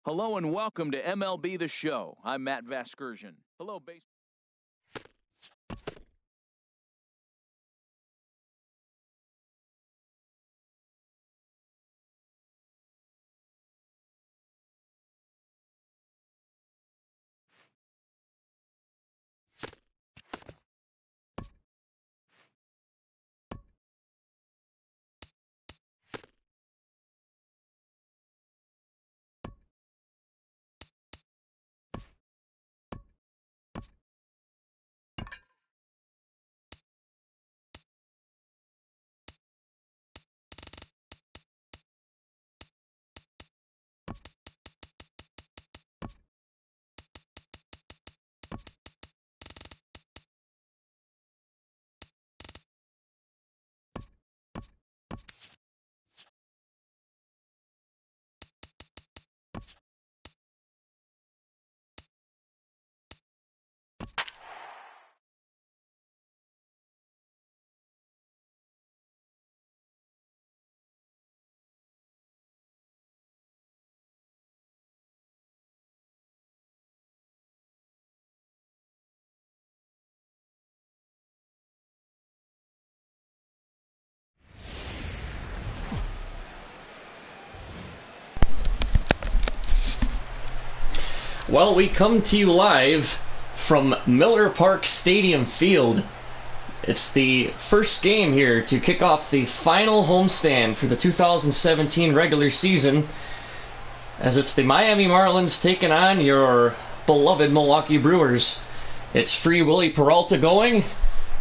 Hello and welcome to MLB The Show. I'm Matt Vasgersian. Hello, base. Well, we come to you live from Miller Park Stadium Field. It's the first game here to kick off the final homestand for the 2017 regular season, as it's the Miami Marlins taking on your beloved Milwaukee Brewers. It's Free Willie Peralta going.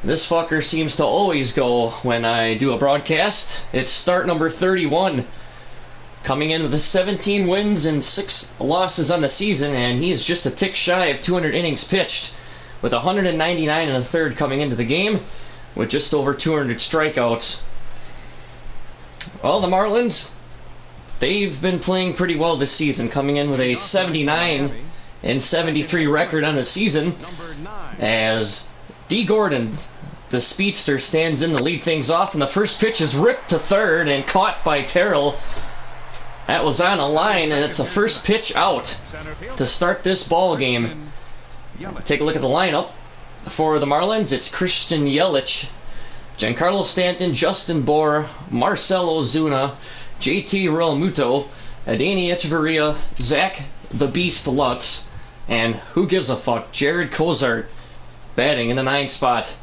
This fucker seems to always go when I do a broadcast. It's start number 31. Coming in with 17 wins and 6 losses on the season, and he is just a tick shy of 200 innings pitched, with 199 and a third coming into the game, with just over 200 strikeouts. Well, the Marlins, they've been playing pretty well this season, coming in with a 79 and 73 record on the season, as D. Gordon, the speedster, stands in to lead things off, and the first pitch is ripped to third and caught by Terrell. That was on a line, and it's a first pitch out to start this ball game. Take a look at the lineup for the Marlins. It's Christian Yelich, Giancarlo Stanton, Justin Bour, Marcell Ozuna, JT Realmuto, Adeiny Echeverria, Zach the Beast Lutz, and who gives a fuck, Jared Cozart batting in the 9th spot.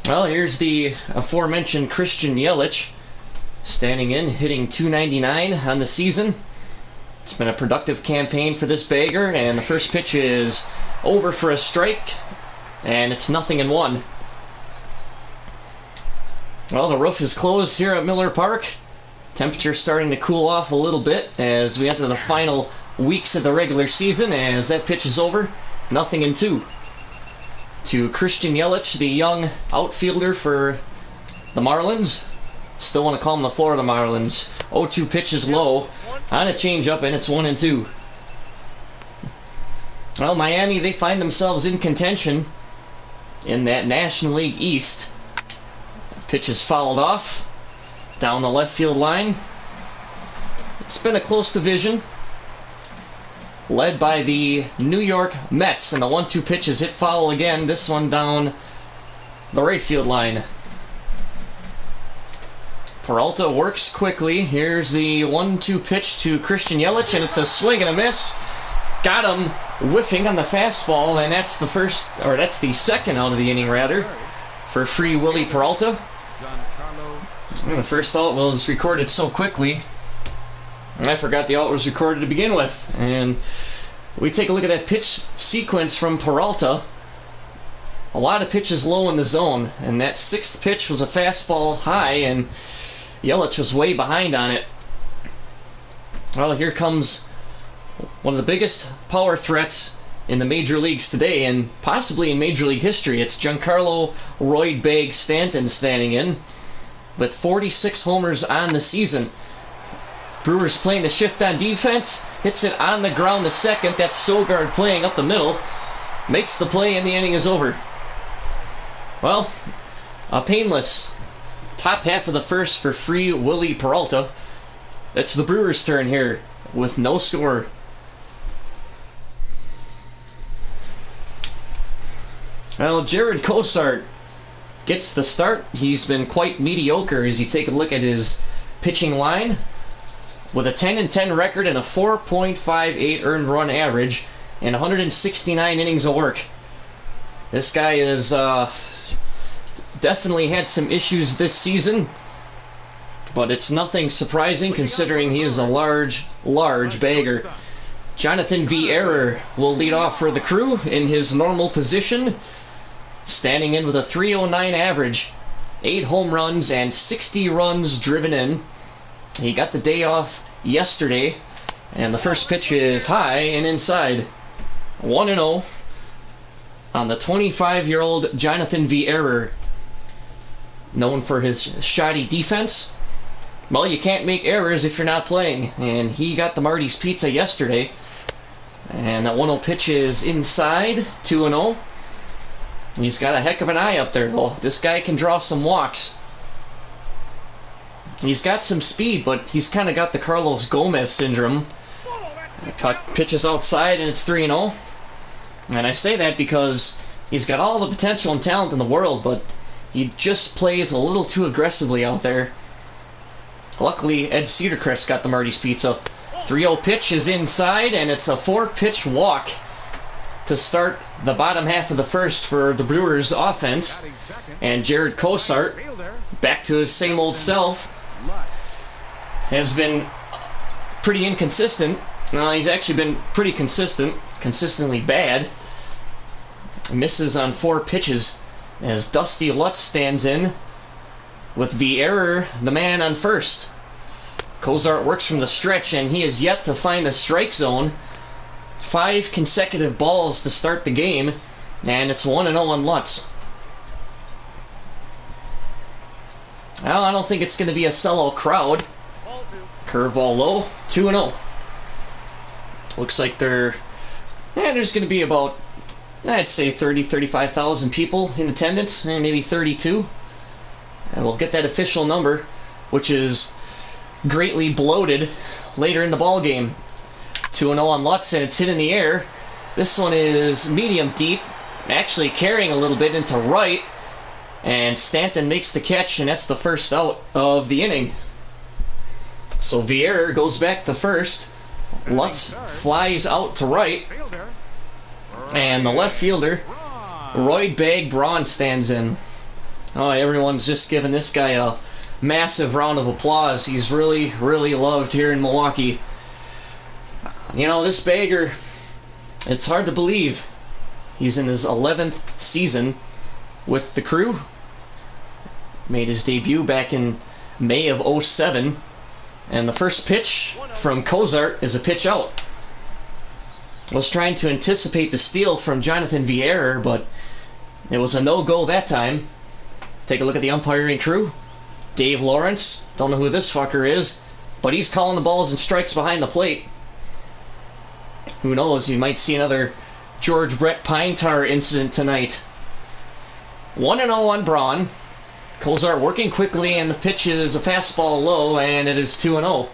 Well, here's the aforementioned Christian Yelich, standing in, hitting .299 on the season. It's been a productive campaign for this bagger, and the first pitch is over for a strike, and it's 0-1. Well, the roof is closed here at Miller Park. Temperature's starting to cool off a little bit as we enter the final weeks of the regular season, as that pitch is over, 0-2. To Christian Yelich, the young outfielder for the Marlins. Still want to call them the Florida Marlins. 0-2 pitch is low on a changeup, and it's 1-2. Well, Miami, they find themselves in contention in that National League East. Pitch is fouled off down the left field line. It's been a close division, led by the New York Mets, and the 1-2 pitch is hit foul again. This one down the right field line. Peralta works quickly. Here's the 1-2 pitch to Christian Yelich, and it's a swing and a miss. Got him whiffing on the fastball, and that's the second out of the inning, rather, for Free Willie Peralta. And the first out was recorded so quickly, I forgot the out was recorded to begin with. And we take a look at that pitch sequence from Peralta. A lot of pitches low in the zone, and that 6th pitch was a fastball high, and Yelich was way behind on it. Well, here comes one of the biggest power threats in the major leagues today, and possibly in Major League history. It's Giancarlo Royd Bag Stanton standing in with 46 homers on the season. Brewers playing the shift on defense, hits it on the ground to second. That's Sogard playing up the middle, makes the play, and the inning is over. Well, a painless top half of the first for Free Willie Peralta. It's the Brewers' turn here with no score. Well, Jared Cosart gets the start. He's been quite mediocre as you take a look at his pitching line. With a 10-10 record and a 4.58 earned run average and 169 innings of work. This guy has definitely had some issues this season, but it's nothing surprising considering he is a large bagger. Jonathan Vieira will lead off for the Crew in his normal position, standing in with a 309 average, 8 home runs and 60 runs driven in. He got the day off yesterday, and the first pitch is high and inside. 1-0 on the 25-year-old Jonathan Vieira, known for his shoddy defense. Well, you can't make errors if you're not playing, and he got the Marty's Pizza yesterday. And that 1-0 pitch is inside, 2-0. He's got a heck of an eye up there, though. This guy can draw some walks. He's got some speed, but he's kind of got the Carlos Gomez syndrome. Pitches outside, and it's 3-0. And I say that because he's got all the potential and talent in the world, but he just plays a little too aggressively out there. Luckily, Ed Cedarcrest got the Marty's Pizza. 3-0 pitch is inside, and it's a 4-pitch walk to start the bottom half of the first for the Brewers offense. And Jared Cosart, back to his same old self, has been pretty inconsistent. No, he's actually been pretty consistently bad. Misses on 4 pitches as Dusty Lutz stands in with Vieira, the man, on first. Cosart works from the stretch, and he has yet to find the strike zone. 5 consecutive balls to start the game, and it's 1-0 on Lutz. Well, I don't think it's going to be a sellout crowd. Curveball low, 2-0. Looks like there's going to be about, I'd say 35,000 people in attendance, maybe 32. And we'll get that official number, which is greatly bloated later in the ball game. 2-0 on Lutz, and it's hit in the air. This one is medium deep, actually carrying a little bit into right, and Stanton makes the catch, and that's the first out of the inning. So Vieira goes back to first. Lutz flies out to right, and the left fielder, Roy Bag Braun, stands in. Oh, everyone's just giving this guy a massive round of applause. He's really loved here in Milwaukee. You know, this bagger, it's hard to believe he's in his 11th season with the Crew. Made his debut back in May of '07. And the first pitch from Cosart is a pitch out. I was trying to anticipate the steal from Jonathan Vieira, but it was a no-go that time. Take a look at the umpiring crew. Dave Lawrence, don't know who this fucker is, but he's calling the balls and strikes behind the plate. Who knows, you might see another George Brett Pine-Tar incident tonight. 1-0 on Braun. Cosart working quickly, and the pitch is a fastball low, and it is 2-0.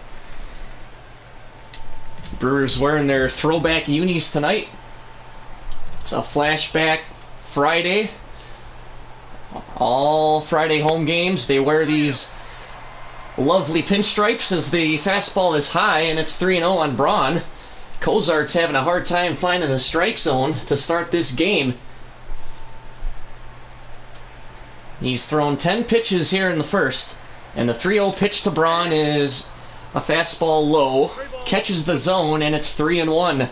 Brewers wearing their throwback unis tonight. It's a flashback Friday. All Friday home games, they wear these lovely pinstripes as the fastball is high, and it's 3-0 on Braun. Cosart's having a hard time finding the strike zone to start this game. He's thrown 10 pitches here in the first, and the 3-0 pitch to Braun is a fastball low, catches the zone, and it's 3-1.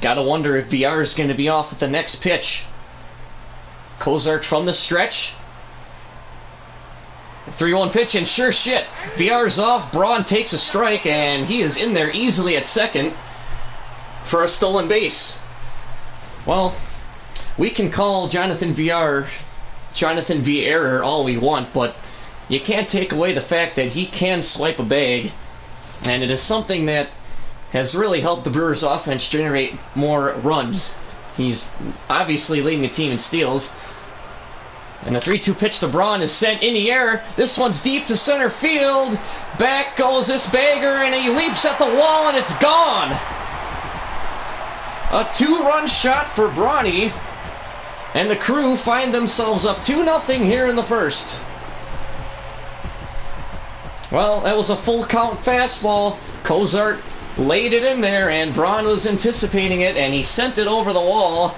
Gotta wonder if Vieira's going to be off at the next pitch. Cosart from the stretch. 3-1 pitch, and sure shit, Vieira's off. Braun takes a strike, and he is in there easily at second for a stolen base. Well, we can call Jonathan Vieira all we want, but you can't take away the fact that he can swipe a bag, and it is something that has really helped the Brewers offense generate more runs. He's obviously leading the team in steals. And the 3-2 pitch to Braun is sent in the air. This one's deep to center field. Back goes this bagger, and he leaps at the wall, and it's gone. A 2-run shot for Brawny. And the Crew find themselves up 2-0 here in the first. Well, that was a full count fastball. Cozart laid it in there, and Braun was anticipating it, and he sent it over the wall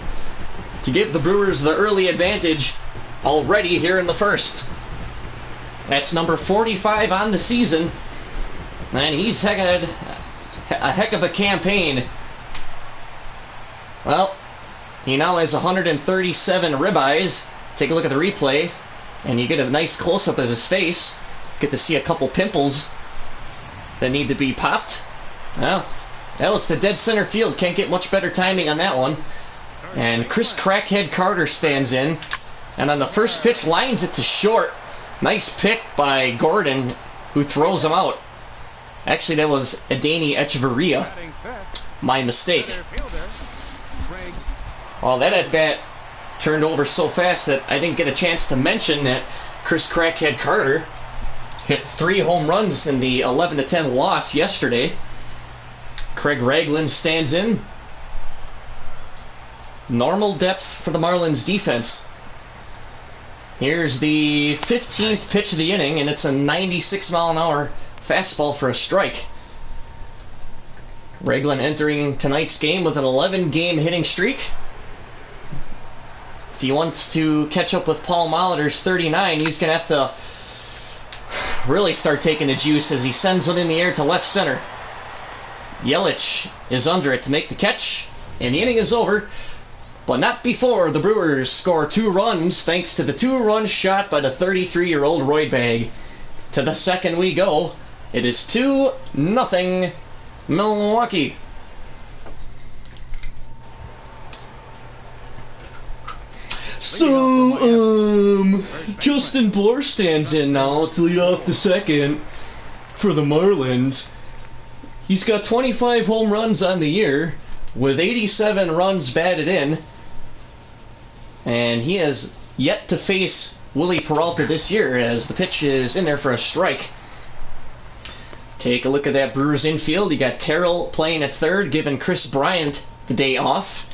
to give the Brewers the early advantage already here in the first. That's number 45 on the season, and he's had a heck of a campaign. Well, he now has 137 ribeyes. Take a look at the replay, and you get a nice close-up of his face. Get to see a couple pimples that need to be popped. Well, that was to dead center field. Can't get much better timing on that one. And Chris Crackhead Carter stands in, and on the first pitch lines it to short. Nice pick by Gordon, who throws him out. Actually, that was Adani Echeverria. My mistake. Well, that at-bat turned over so fast that I didn't get a chance to mention that Chris Crackhead Carter hit 3 home runs in the 11-10 loss yesterday. Craig Ragland stands in. Normal depth for the Marlins defense. Here's the 15th pitch of the inning, and it's a 96-mile-an-hour fastball for a strike. Ragland entering tonight's game with an 11-game hitting streak. If he wants to catch up with Paul Molitor's 39, he's going to have to really start taking the juice as he sends it in the air to left center. Yelich is under it to make the catch, and the inning is over. But not before the Brewers score 2 runs thanks to the 2-run shot by the 33-year-old Roydbag. To the second we go. It is 2-0 Milwaukee. So, Justin Bour stands in now to lead off the second for the Marlins. He's got 25 home runs on the year with 87 runs batted in. And he has yet to face Willie Peralta this year as the pitch is in there for a strike. Take a look at that Brewers infield. You got Terrell playing at third, giving Chris Bryant the day off.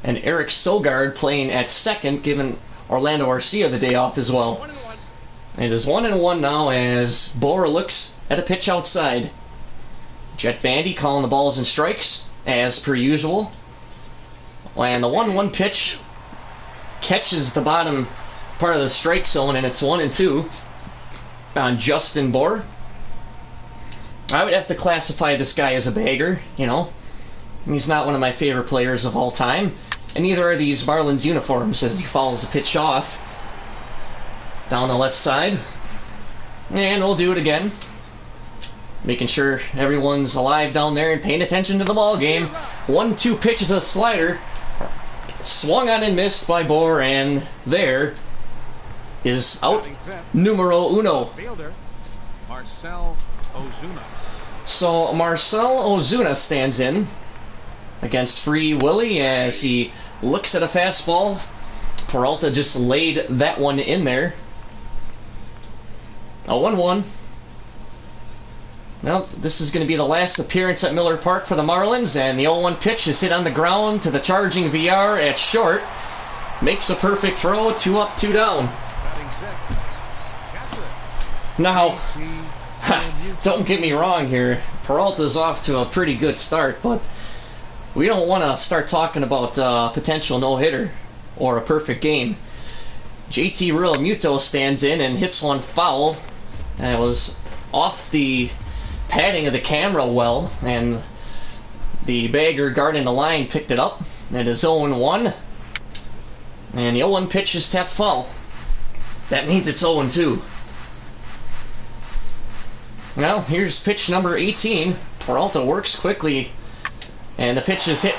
And Eric Sogard playing at second, giving Orlando Arcia the day off as well. It is 1-1 now as Boer looks at a pitch outside. Jet Bandy calling the balls and strikes, as per usual. And the 1-1 pitch catches the bottom part of the strike zone, and it's 1-2 on Justin Bour. I would have to classify this guy as a bagger, you know. He's not one of my favorite players of all time, and neither are these Marlins uniforms as he follows the pitch off. Down the left side. And we'll do it again. Making sure everyone's alive down there and paying attention to the ball game. 1-2 pitch is a slider. Swung on and missed by Bour, and there is out numero uno. So Marcell Ozuna stands in against Free Willy as he looks at a fastball. Peralta just laid that one in there. A 1-1. Well, this is going to be the last appearance at Miller Park for the Marlins, and the 0-1 pitch is hit on the ground to the charging VR at short. Makes a perfect throw, 2 up, 2 down. Now, don't get me wrong here, Peralta's off to a pretty good start, but we don't want to start talking about potential no-hitter or a perfect game. JT Realmuto stands in and hits one foul, and it was off the padding of the camera well, and the bagger guarding the line picked it up. It is 0-1, and the 0-1 pitch is tapped foul. That means it's 0-2. Now, here's pitch number 18. Peralta works quickly, and the pitch is hit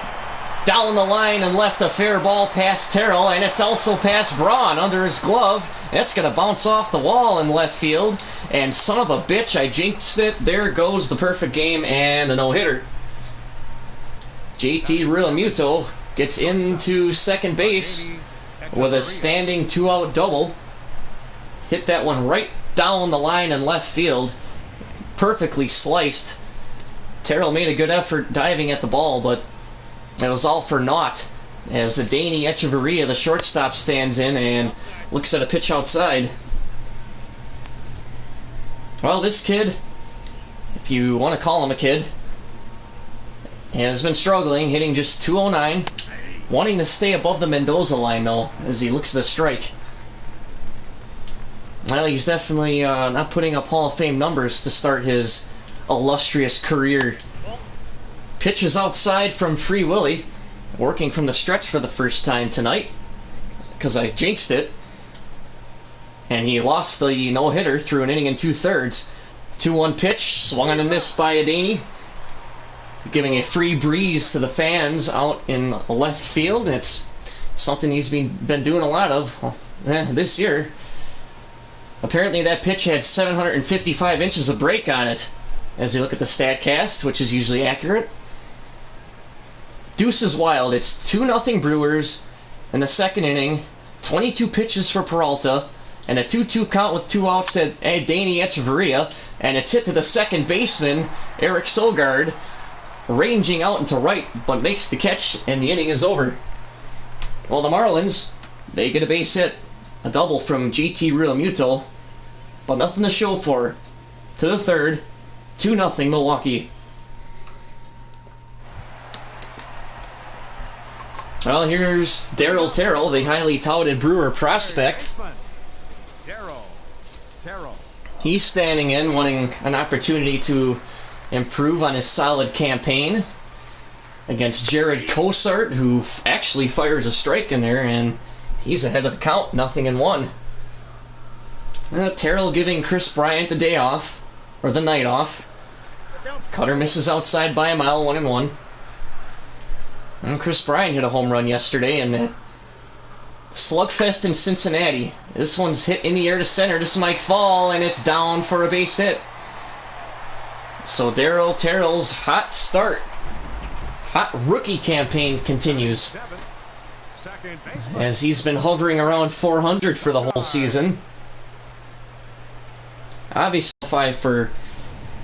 down the line and left a fair ball past Terrell, and it's also past Braun under his glove. That's going to bounce off the wall in left field, and son of a bitch, I jinxed it. There goes the perfect game and a no-hitter. JT Realmuto gets into second base with a standing 2-out double. hit that one right down the line in left field. Perfectly sliced. Terrell made a good effort diving at the ball, but it was all for naught as Adeiny Echeverria, the shortstop, stands in and looks at a pitch outside. Well, this kid, if you want to call him a kid, has been struggling, hitting just .209, wanting to stay above the Mendoza line, though, as he looks at the strike. Well, he's definitely not putting up Hall of Fame numbers to start his illustrious career. Pitch is outside from Free Willy, working from the stretch for the first time tonight, because I jinxed it. And he lost the no-hitter through an inning and 2/3. 2-1 pitch, swung on and missed by Adeiny, giving a free breeze to the fans out in left field. It's something he's been doing a lot of this year. Apparently that pitch had 755 inches of break on it, as you look at the StatCast, which is usually accurate. Deuce is wild. It's 2-0 Brewers in the second inning. 22 pitches for Peralta, and a 2-2 count with 2 outs at Adeiny Echeverria, and it's hit to the second baseman, Eric Sogard, ranging out into right, but makes the catch, and the inning is over. Well, the Marlins, they get a base hit, a double from JT Realmuto, but nothing to show for. To the third, 2-0 Milwaukee. Well, here's Darryl Terrell, the highly touted Brewer prospect. He's standing in, wanting an opportunity to improve on his solid campaign against Jared Cosart, who actually fires a strike in there, and he's ahead of the count, 0-1. Terrell giving Chris Bryant the day off, or the night off. Cutter misses outside by a mile, 1-1. And Chris Bryant hit a home run yesterday in that slugfest in Cincinnati. This one's hit in the air to center. This might fall, and it's down for a base hit. So Darryl Terrell's hot start, hot rookie campaign continues, as he's been hovering around 400 for the whole season. Obviously qualify for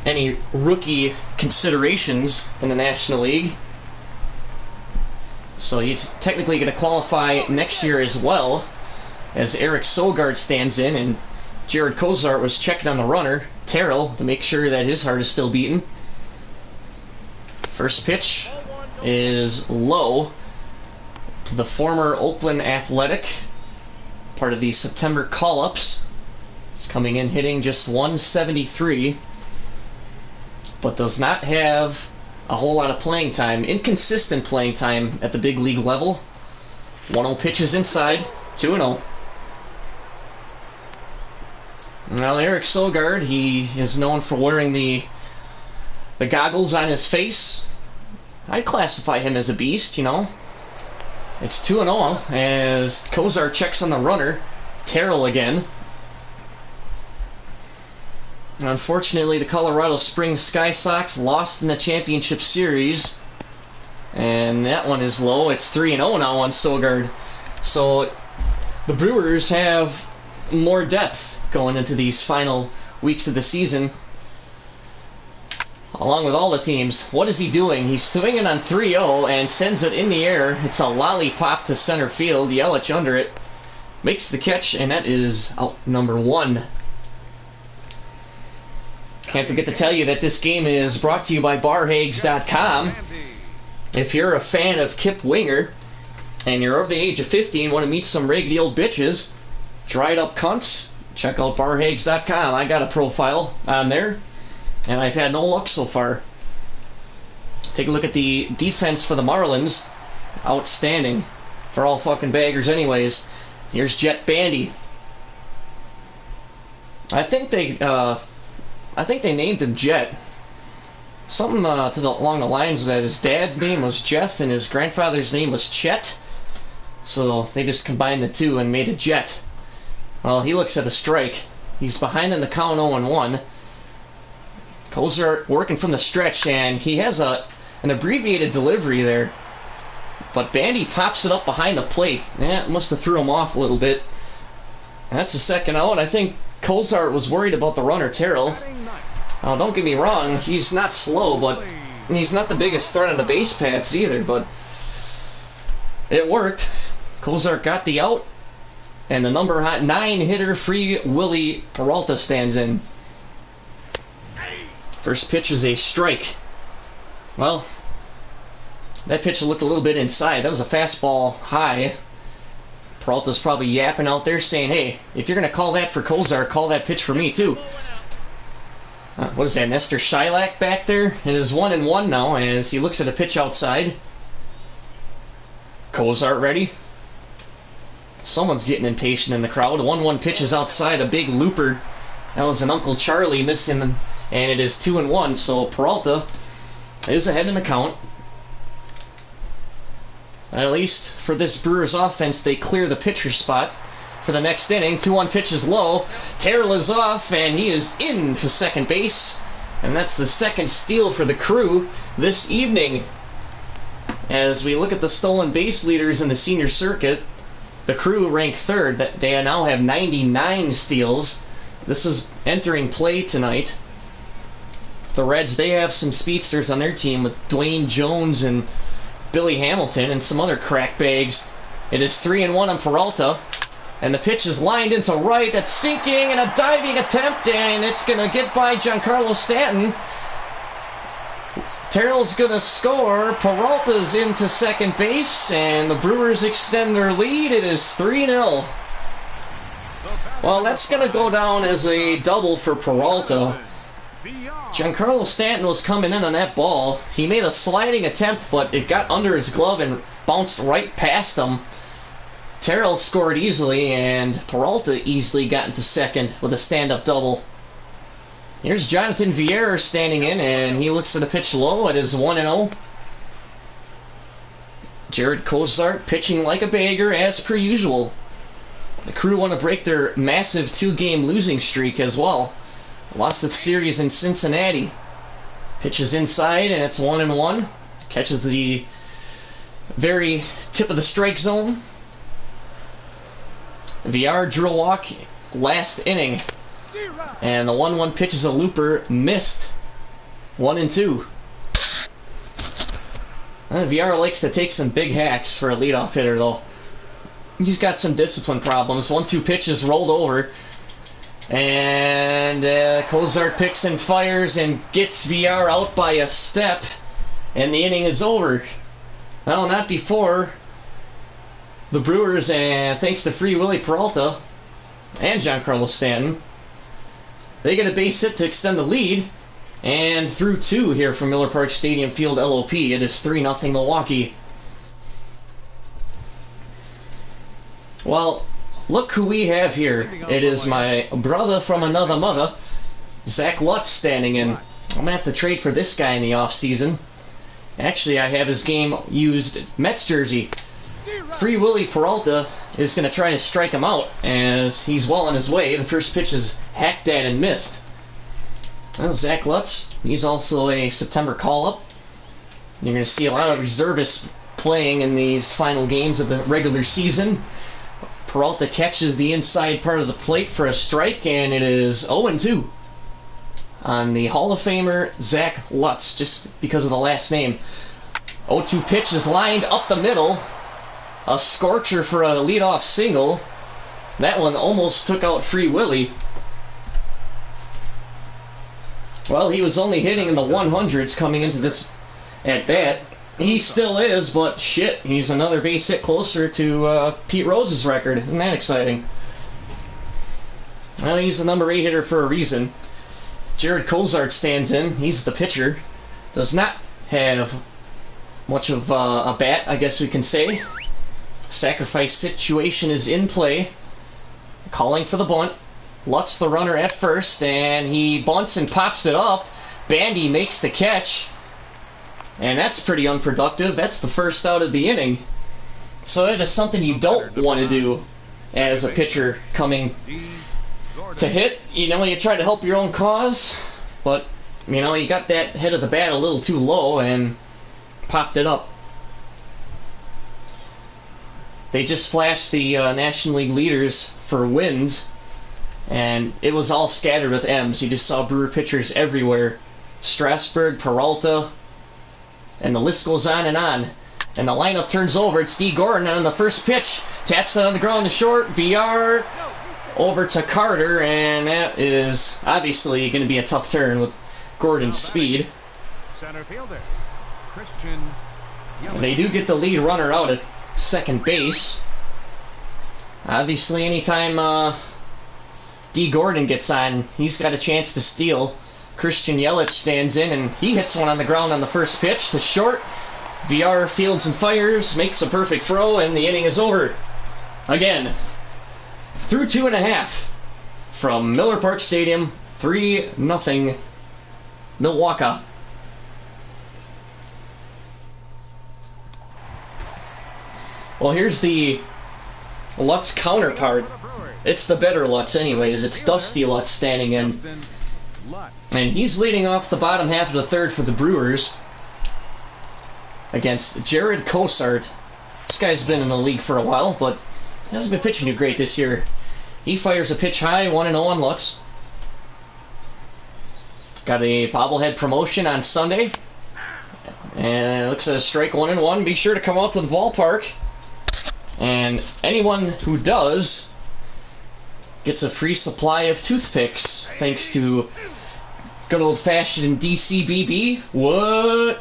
any rookie considerations in the National League. So he's technically going to qualify next year as well, as Eric Sogard stands in, and Jared Cosart was checking on the runner, Terrell, to make sure that his heart is still beating. First pitch is low to the former Oakland Athletic, part of the September call-ups. He's coming in hitting just 173, but does not have a whole lot of playing time, inconsistent playing time at the big league level. 1-0 pitches inside, 2-0. Well, Eric Sogard, he is known for wearing the goggles on his face. I'd classify him as a beast, you know. It's 2-0 as Cosart checks on the runner, Terrell again. Unfortunately, the Colorado Springs Sky Sox lost in the championship series, and that one is low. It's 3-0 now on Sogard. So the Brewers have more depth going into these final weeks of the season, along with all the teams. What is he doing? He's swinging on 3-0 and sends it in the air. It's a lollipop to center field. Yelich under it makes the catch, and that is out number 1. Can't forget to tell you that this game is brought to you by barhags.com. If you're a fan of Kip Winger and you're over the age of 50 and want to meet some raggedy old bitches, dried up cunts, check out barhags.com. I got a profile on there, and I've had no luck so far. Take a look at the defense for the Marlins. Outstanding. For all fucking baggers anyways. Here's Jet Bandy. I think they named him Jet. Something along the lines that his dad's name was Jeff and his grandfather's name was Chet. So they just combined the two and made a Jet. Well, he looks at the strike. He's behind in the count 0-1. Cosart working from the stretch, and he has an abbreviated delivery there. But Bandy pops it up behind the plate. That must have threw him off a little bit. That's the second out. I think Cozart was worried about the runner, Terrell. Oh, don't get me wrong, he's not slow, but he's not the biggest threat on the base paths either, but it worked. Cozart got the out, and the number 9 hitter, Free Willy Peralta, stands in. First pitch is a strike. Well, that pitch looked a little bit inside. That was a fastball high. Peralta's probably yapping out there saying, hey, if you're going to call that for Cozart, call that pitch for me too. What is that, Nestor Shylak back there? It is 1-1 now as he looks at a pitch outside. Cozart ready. Someone's getting impatient in the crowd. 1-1 pitch is outside, a big looper. That was an Uncle Charlie missing, and it is 2-1, so Peralta is ahead in the count. At least for this Brewers offense, they clear the pitcher spot for the next inning. 2-1 pitch is low. Terrell is off, and he is into second base. And that's the second steal for the Crew this evening. As we look at the stolen base leaders in the senior circuit, the Crew rank third. They now have 99 steals. This is entering play tonight. The Reds, they have some speedsters on their team with Dwayne Jones and Billy Hamilton and some other crack bags. It is 3-1 on Peralta, and the pitch is lined into right. That's sinking, and a diving attempt, and it's going to get by Giancarlo Stanton. Terrell's going to score. Peralta's into second base, and the Brewers extend their lead. It is 3-0. Well, that's going to go down as a double for Peralta. Giancarlo Stanton was coming in on that ball. He made a sliding attempt, but it got under his glove and bounced right past him. Terrell scored easily, and Peralta easily got into second with a stand-up double. Here's Jonathan Vieira standing in, and he looks at the pitch low. It is 1-0. Jared Cozart pitching like a bagger as per usual. The Crew want to break their massive 2-game losing streak as well. Lost the series in Cincinnati. Pitches inside, and it's 1-1. Catches the very tip of the strike zone. VR drew a walk last inning. And the 1-1 pitch is a looper, missed. 1-2. VR likes to take some big hacks for a leadoff hitter, though. He's got some discipline problems. 1-2 pitch is rolled over. And Cozart picks and fires and gets VR out by a step. And the inning is over. Well, not before the Brewers, thanks to Free Willy Peralta and Giancarlo Stanton, they get a base hit to extend the lead. And through 2 here from Miller Park Stadium Field LOP, it is 3-0 Milwaukee. Well, look who we have here. It is my brother from another mother, Zach Lutz, standing in. I'm going to have to trade for this guy in the offseason. Actually, I have his game used Mets jersey. Free Willy Peralta is going to try to strike him out as he's well on his way. The first pitch is hacked at and missed. Well, Zach Lutz, he's also a September call-up. You're going to see a lot of reservists playing in these final games of the regular season. Peralta catches the inside part of the plate for a strike, and it is 0-2 on the Hall of Famer Zach Lutz, just because of the last name. 0-2 pitch is lined up the middle. A scorcher for a leadoff single. That one almost took out Free Willy. Well, he was only hitting in the 100s coming into this at-bat. He still is, but shit, he's another base hit closer to Pete Rose's record. Isn't that exciting? Well, he's the number 8 hitter for a reason. Jared Cozart stands in. He's the pitcher. Does not have much of a bat, I guess we can say. Sacrifice situation is in play. Calling for the bunt. Lutz the runner at first, and he bunts and pops it up. Bandy makes the catch. And that's pretty unproductive. That's the first out of the inning. So that is something you don't want to do as a pitcher coming to hit. You know, you try to help your own cause, but, you know, you got that head of the bat a little too low and popped it up. They just flashed the National League leaders for wins, and it was all scattered with M's. You just saw Brewer pitchers everywhere. Strasburg, Peralta, and the list goes on and on. And the lineup turns over. It's D. Gordon on the first pitch. Taps it on the ground to short. VR over to Carter, and that is obviously going to be a tough turn with Gordon's speed. Center fielder, Christian. And they do get the lead runner out at second base. Obviously, anytime D. Gordon gets on, he's got a chance to steal. Christian Yelich stands in, and he hits one on the ground on the first pitch to short. VR fields and fires, makes a perfect throw, and the inning is over. Again, through 2.5 from Miller Park Stadium, 3-0 Milwaukee. Well, here's the Lutz counterpart. It's the better Lutz anyways. It's Dusty Lutz standing in. And he's leading off the bottom half of the third for the Brewers against Jared Cosart. This guy's been in the league for a while, but he hasn't been pitching too great this year. He fires a pitch high, 1-0 on Lutz. Got a bobblehead promotion on Sunday. And looks at a strike, 1-1. Be sure to come out to the ballpark. And anyone who does gets a free supply of toothpicks, thanks to good old-fashioned DCBB. What?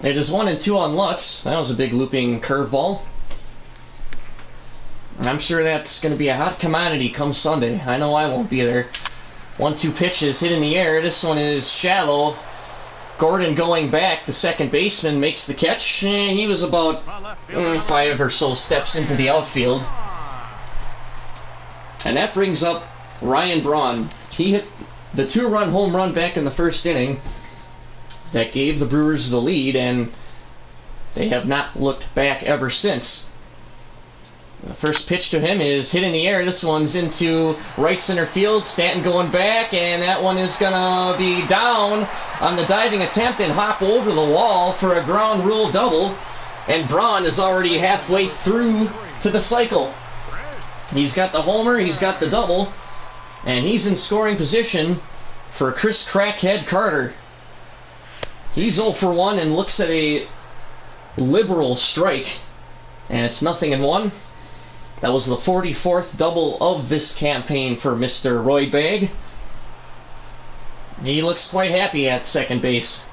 It is 1-2 on Lutz. That was a big looping curveball. I'm sure that's going to be a hot commodity come Sunday. I know I won't be there. 1-2 pitches hit in the air. This one is shallow. Gordon going back. The second baseman makes the catch. And he was about 5 or so steps into the outfield. And that brings up Ryan Braun. He hit the 2-run home run back in the first inning that gave the Brewers the lead, and they have not looked back ever since. The first pitch to him is hit in the air. This one's into right center field. Stanton going back, and that one is going to be down on the diving attempt and hop over the wall for a ground rule double. And Braun is already halfway through to the cycle. He's got the homer, he's got the double, and he's in scoring position for Chris Crackhead Carter. He's 0 for 1 and looks at a liberal strike, and it's 0-1. That was the 44th double of this campaign for Mr. Roybag. He looks quite happy at second base.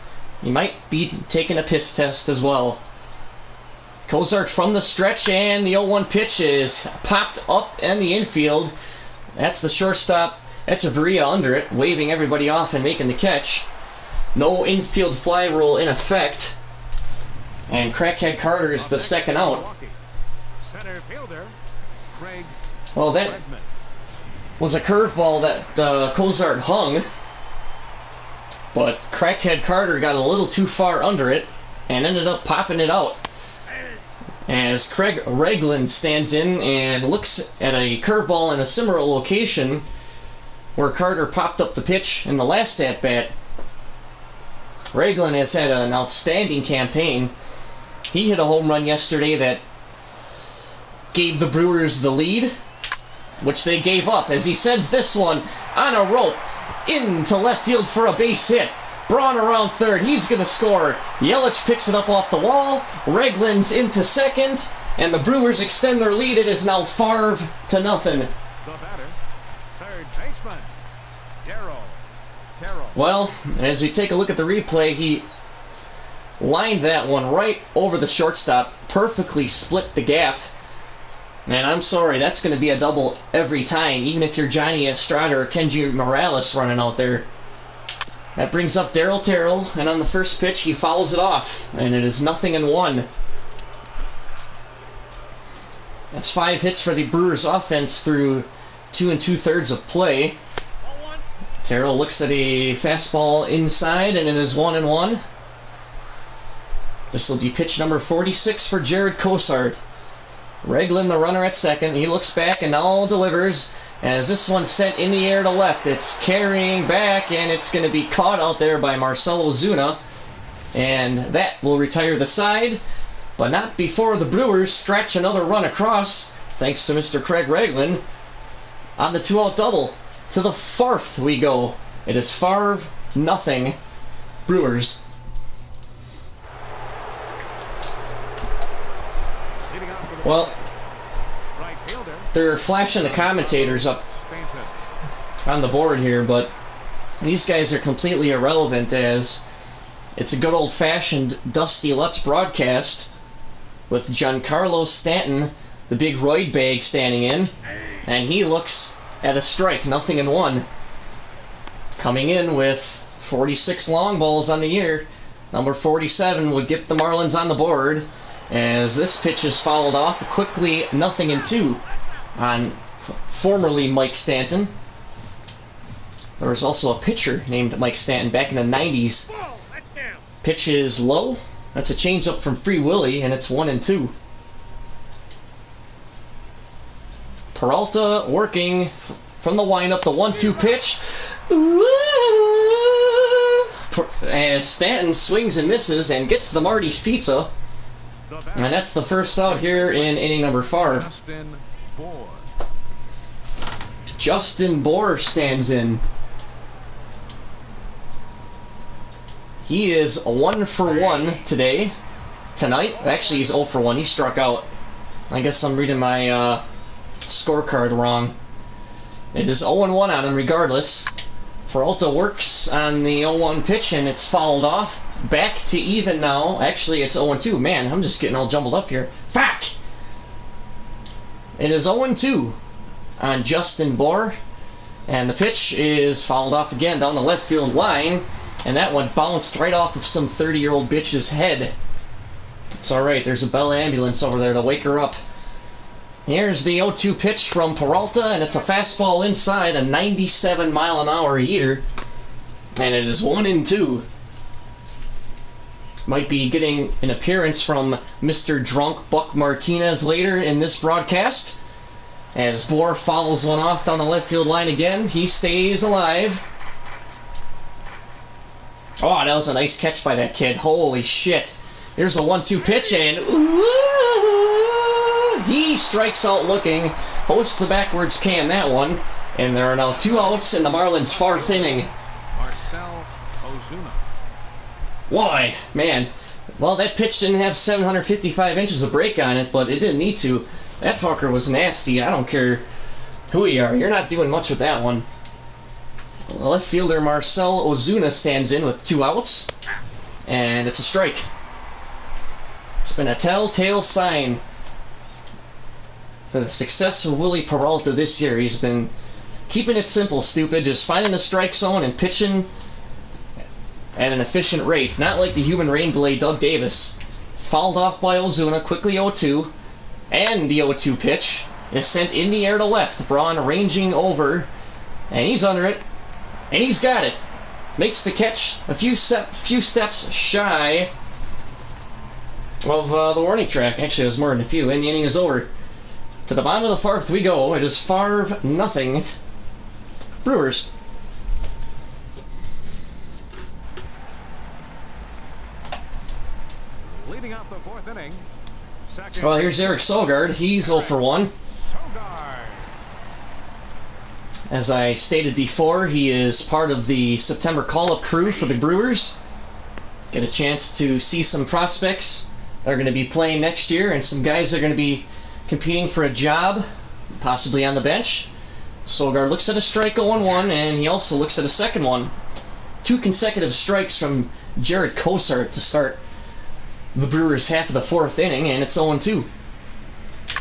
He might be taking a piss test as well. Cosart from the stretch, and the 0-1 pitch is popped up in the infield. That's the shortstop, Echeverria, under it, waving everybody off and making the catch. No infield fly rule in effect. And Crackhead Carter is the second out. Well, that was a curveball that Cosart hung. But Crackhead Carter got a little too far under it and ended up popping it out. As Craig Regland stands in and looks at a curveball in a similar location where Carter popped up the pitch in the last at-bat. Regland has had an outstanding campaign. He hit a home run yesterday that gave the Brewers the lead, which they gave up as he sends this one on a rope into left field for a base hit. Braun around third, he's going to score. Yelich picks it up off the wall. Regland's into second, and the Brewers extend their lead. It is now 5-0. The batter, third baseman, Terrell. Well, as we take a look at the replay, he lined that one right over the shortstop, perfectly split the gap. And I'm sorry, that's going to be a double every time, even if you're Johnny Estrada or Kenji Morales running out there. That brings up Darryl Terrell, and on the first pitch he fouls it off, and it is 0-1. That's 5 hits for the Brewers offense through 2 2/3 of play. Terrell looks at a fastball inside, and it is 1-1. This will be pitch number 46 for Jared Cosart. Regland, the runner at second, he looks back and now delivers. As this one's sent in the air to left, it's carrying back, and it's going to be caught out there by Marcell Ozuna. And that will retire the side. But not before the Brewers scratch another run across, thanks to Mr. Craig Ragland, on the 2-out double. To the fourth we go. It is 5-0 Brewers. Well, they're flashing the commentators up on the board here, but these guys are completely irrelevant, as it's a good old-fashioned Dusty Lutz broadcast with Giancarlo Stanton, the big roid bag, standing in, and he looks at a strike, 0-1. Coming in with 46 long balls on the year, number 47 would get the Marlins on the board, as this pitch is fouled off quickly, 0-2 on formerly Mike Stanton. There was also a pitcher named Mike Stanton back in the 90s. Pitch is low. That's a changeup from Free Willy, and it's 1-2. Peralta working from the windup, the 1-2 pitch. As Stanton swings and misses and gets the Marty's Pizza. And that's the first out here in inning number 5. Justin Bour stands in. He is 1 for 1 tonight. Actually, he's 0 for 1. He struck out. I guess I'm reading my scorecard wrong. It is 0-1 on him regardless. Peralta works on the 0-1 pitch, and it's fouled off. Back to even now. Actually, it's 0-2. Man, I'm just getting all jumbled up here. Fuck! It is 0-2 on Justin Bour. And the pitch is fouled off again down the left field line. And that one bounced right off of some 30-year-old bitch's head. It's alright, there's a Bell ambulance over there to wake her up. Here's the 0-2 pitch from Peralta, and it's a fastball inside, a 97-mile-an-hour heater. And it is 1-2. Might be getting an appearance from Mr. Drunk Buck Martinez later in this broadcast. As Bour follows one off down the left field line again, he stays alive. Oh, that was a nice catch by that kid. Holy shit. Here's the 1-2 pitch, and he strikes out looking. Posts the backwards can that one. And there are now 2 outs in the Marlins' 4th inning. Why? Man. Well, that pitch didn't have 755 inches of break on it, but it didn't need to. That fucker was nasty. I don't care who you are. You're not doing much with that one. Left fielder Marcell Ozuna stands in with 2 outs, and it's a strike. It's been a telltale sign for the success of Willie Peralta this year. He's been keeping it simple, stupid, just finding the strike zone and pitching at an efficient rate, not like the human rain delay Doug Davis. It's fouled off by Ozuna, quickly 0-2, and the 0-2 pitch is sent in the air to left. Braun ranging over, and he's under it. And he's got it. Makes the catch a few steps shy of the warning track. Actually, it was more than a few. And the inning is over. To the bottom of the 4th we go. It is 5-0 Brewers. Leading off the 4th inning. Well, here's Eric Sogard. He's 0 for 1. As I stated before, he is part of the September call-up crew for the Brewers. Get a chance to see some prospects that are going to be playing next year, and some guys that are going to be competing for a job, possibly on the bench. Sogard looks at a strike 0-1, and he also looks at a second one. 2 consecutive strikes from Jared Cosart to start the Brewers' half of the 4th inning, and it's 0-2.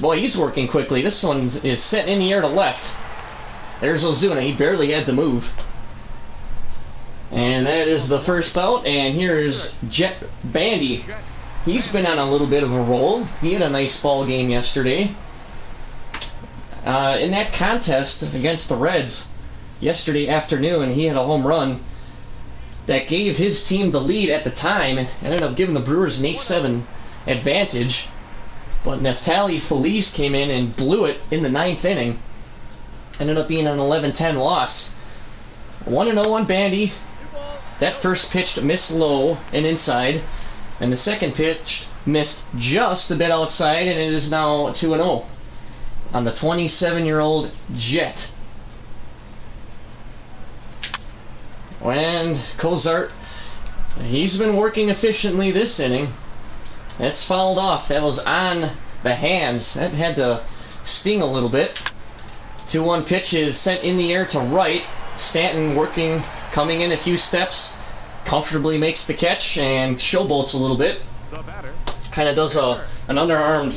Boy, he's working quickly. This one is set in the air to left. There's Ozuna. He barely had to move. And that is the first out. And here's Jet Bandy. He's been on a little bit of a roll. He had a nice ball game yesterday. In that contest against the Reds yesterday afternoon, he had a home run that gave his team the lead at the time. And ended up giving the Brewers an 8-7 advantage. But Neftali Feliz came in and blew it in the 9th inning. Ended up being an 11-10 loss. 1-0 on Bandy. That first pitch missed low and inside. And the second pitch missed just a bit outside, and it is now 2-0 on the 27-year-old Jet. And Cozart, he's been working efficiently this inning. That's fouled off. That was on the hands. That had to sting a little bit. 2-1 pitch is sent in the air to right. Stanton working, coming in a few steps, comfortably makes the catch and showboats a little bit. Kind of does an underhand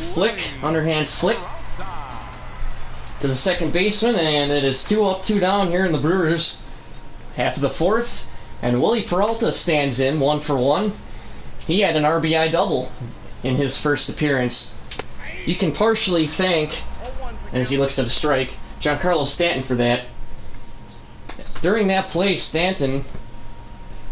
flick to the second baseman, and it is 2 up, 2 down here in the Brewers. Half of the fourth, and Willie Peralta stands in 1 for 1. He had an RBI double in his first appearance. You can partially thank, as he looks at a strike, Giancarlo Stanton for that. During that play, Stanton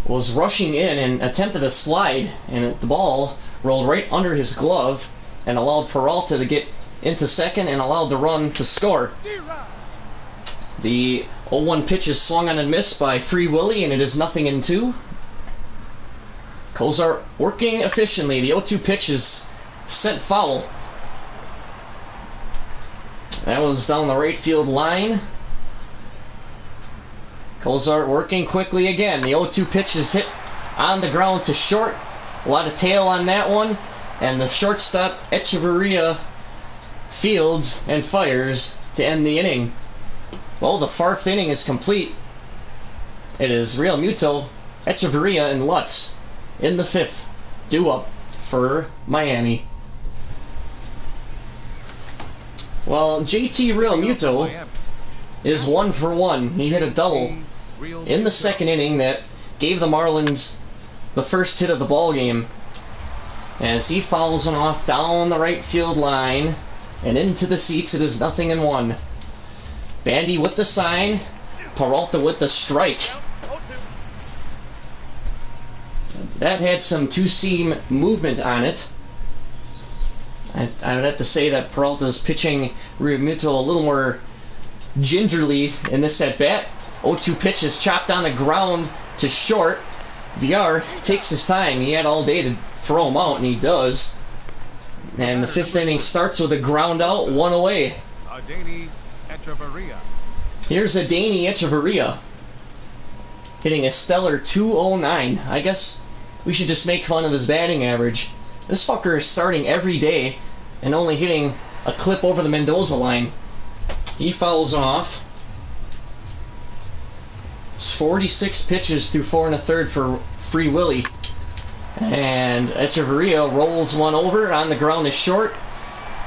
was rushing in and attempted a slide, and the ball rolled right under his glove and allowed Peralta to get into second and allowed the run to score. The 0-1 pitch is swung on and missed by Free Willy, and it is 0-2. Cozart working efficiently. The 0-2 pitch is sent foul. That was down the right field line. Cozart working quickly again. The 0-2 pitch is hit on the ground to short. A lot of tail on that one. And the shortstop, Echeverria, fields and fires to end the inning. Well, the fourth inning is complete. It is Real Muto, Echeverria, and Lutz in the fifth. Due up for Miami. Well, JT Real Muto is 1 for 1. He hit a double in the second inning that gave the Marlins the first hit of the ball game. As he fouls one off down the right field line and into the seats, it is 0-1. Bandy with the sign, Peralta with the strike. That had some two-seam movement on it. I would have to say that Peralta's pitching Realmuto a little more gingerly in this at-bat. 0-2 pitch is chopped on the ground to short. VR takes his time. He had all day to throw him out, and he does. And the fifth inning starts with a ground out, 1 away. Here's Adeiny Echeverria hitting a stellar .209. I guess we should just make fun of his batting average. This fucker is starting every day and only hitting a clip over the Mendoza line. He fouls off. It's 46 pitches through 4 1/3 for Free Willy. And Echeverria rolls one over on the ground to short.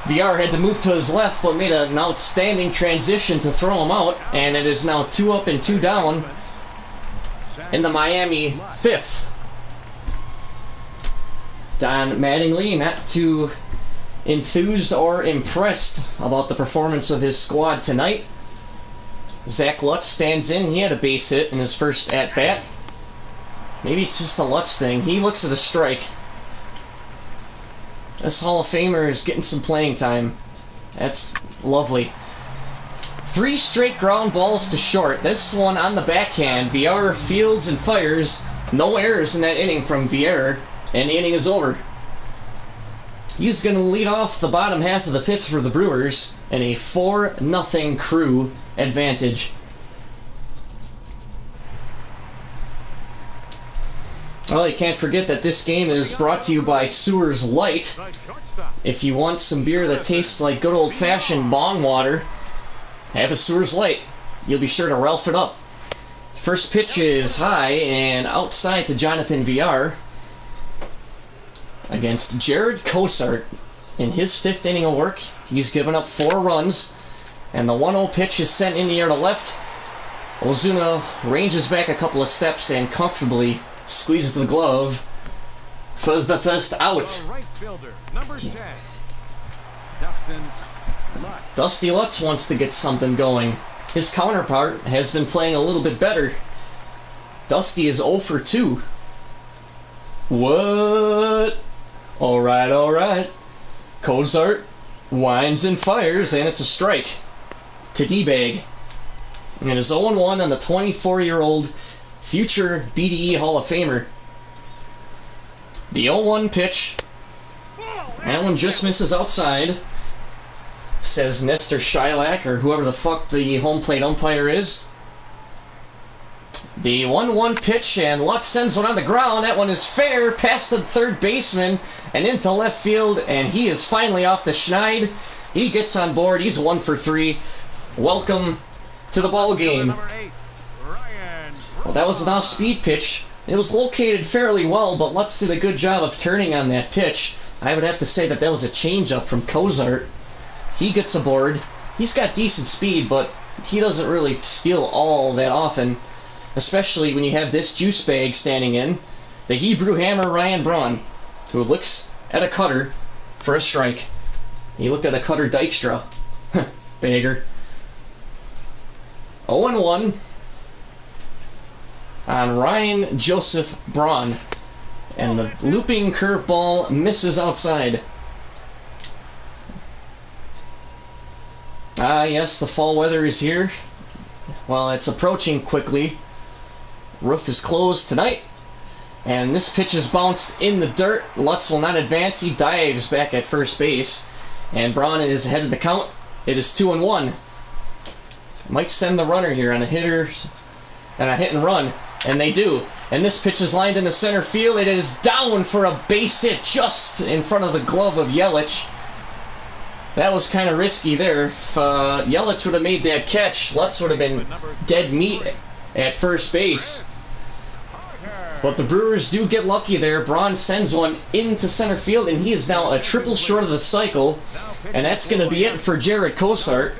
VR had to move to his left, but made an outstanding transition to throw him out, and it is now 2 up and 2 down in the Miami fifth. Don Mattingly not too enthused or impressed about the performance of his squad tonight. Zach Lutz stands in. He had a base hit in his first at-bat. Maybe it's just a Lutz thing. He looks at a strike. This Hall of Famer is getting some playing time. That's lovely. 3 straight ground balls to short. This one on the backhand. Villar fields and fires. No errors in that inning from Villar, and the inning is over. He's going to lead off the bottom half of the fifth for the Brewers in a 4-0 Crew advantage. Well, you can't forget that this game is brought to you by Sewers Light. If you want some beer that tastes like good old-fashioned bong water, have a Sewers Light. You'll be sure to Ralph it up. First pitch is high and outside to Jonathan Villar against Jared Cozart. In his fifth inning of work, he's given up 4 runs, and the 1-0 pitch is sent in the air to left. Ozuna ranges back a couple of steps and comfortably squeezes the glove for the first out. Right fielder, number 10, Dusty Lutz wants to get something going. His counterpart has been playing a little bit better. Dusty is 0 for 2. What? Alright. Cozart winds and fires, and it's a strike to D-Bag. And it is 0-1 on the 24-year-old future BDE Hall of Famer. The 0-1 pitch. That one just misses outside, says Nestor Shilak, or whoever the fuck the home plate umpire is. The 1-1 pitch, and Lutz sends one on the ground. That one is fair, past the third baseman, and into left field, and he is finally off the schneid. He gets on board. He's 1 for 3. Welcome to the ball game. Well, that was an off-speed pitch. It was located fairly well, but Lutz did a good job of turning on that pitch. I would have to say that was a changeup from Cozart. He gets aboard. He's got decent speed, but he doesn't really steal all that often, especially when you have this juice bag standing in. The Hebrew Hammer, Ryan Braun, who looks at a cutter for a strike. He looked at a cutter Dykstra. Bagger. 0-1 on Ryan Joseph Braun. And the looping curveball misses outside. Ah, yes, the fall weather is here. Well, it's approaching quickly. Roof is closed tonight. And this pitch is bounced in the dirt. Lutz will not advance. He dives back at first base. And Braun is ahead of the count. It is 2-1. Might send the runner here on a hitter and a hit and run. And they do. And this pitch is lined into center field. It is down for a base hit just in front of the glove of Yelich. That was kind of risky there. If Yelich would have made that catch, Lutz would have been dead meat at first base. But the Brewers do get lucky there. Braun sends one into center field, and he is now a triple short of the cycle. And that's going to be it for Jared Cozart,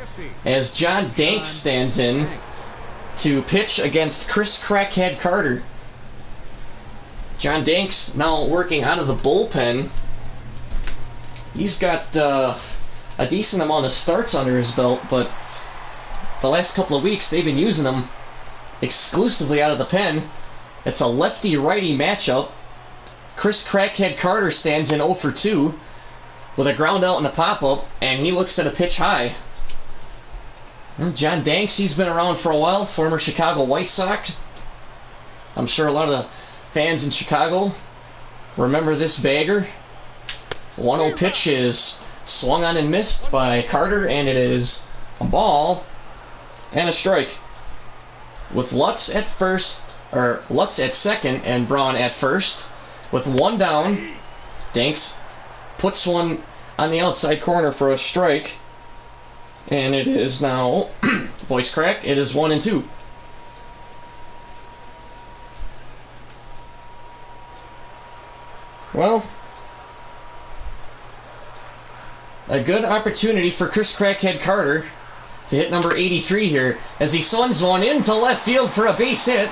as John Danks stands in to pitch against Chris Crackhead Carter. John Danks now working out of the bullpen. He's got a decent amount of starts under his belt, but the last couple of weeks they've been using him exclusively out of the pen. It's a lefty-righty matchup. Chris Crackhead Carter stands in 0 for 2 with a ground out and a pop-up, and he looks at a pitch high. Well, John Danks, he's been around for a while, former Chicago White Sox. I'm sure a lot of the fans in Chicago remember this bagger. 1-0 pitch is swung on and missed by Carter, and it is a ball and a strike. With Lutz at second and Braun at first, with one down, Danks puts one on the outside corner for a strike, and it is now voice crack. It is 1-2. Well, a good opportunity for Chris Crackhead Carter to hit number 83 here, as he sends one into left field for a base hit.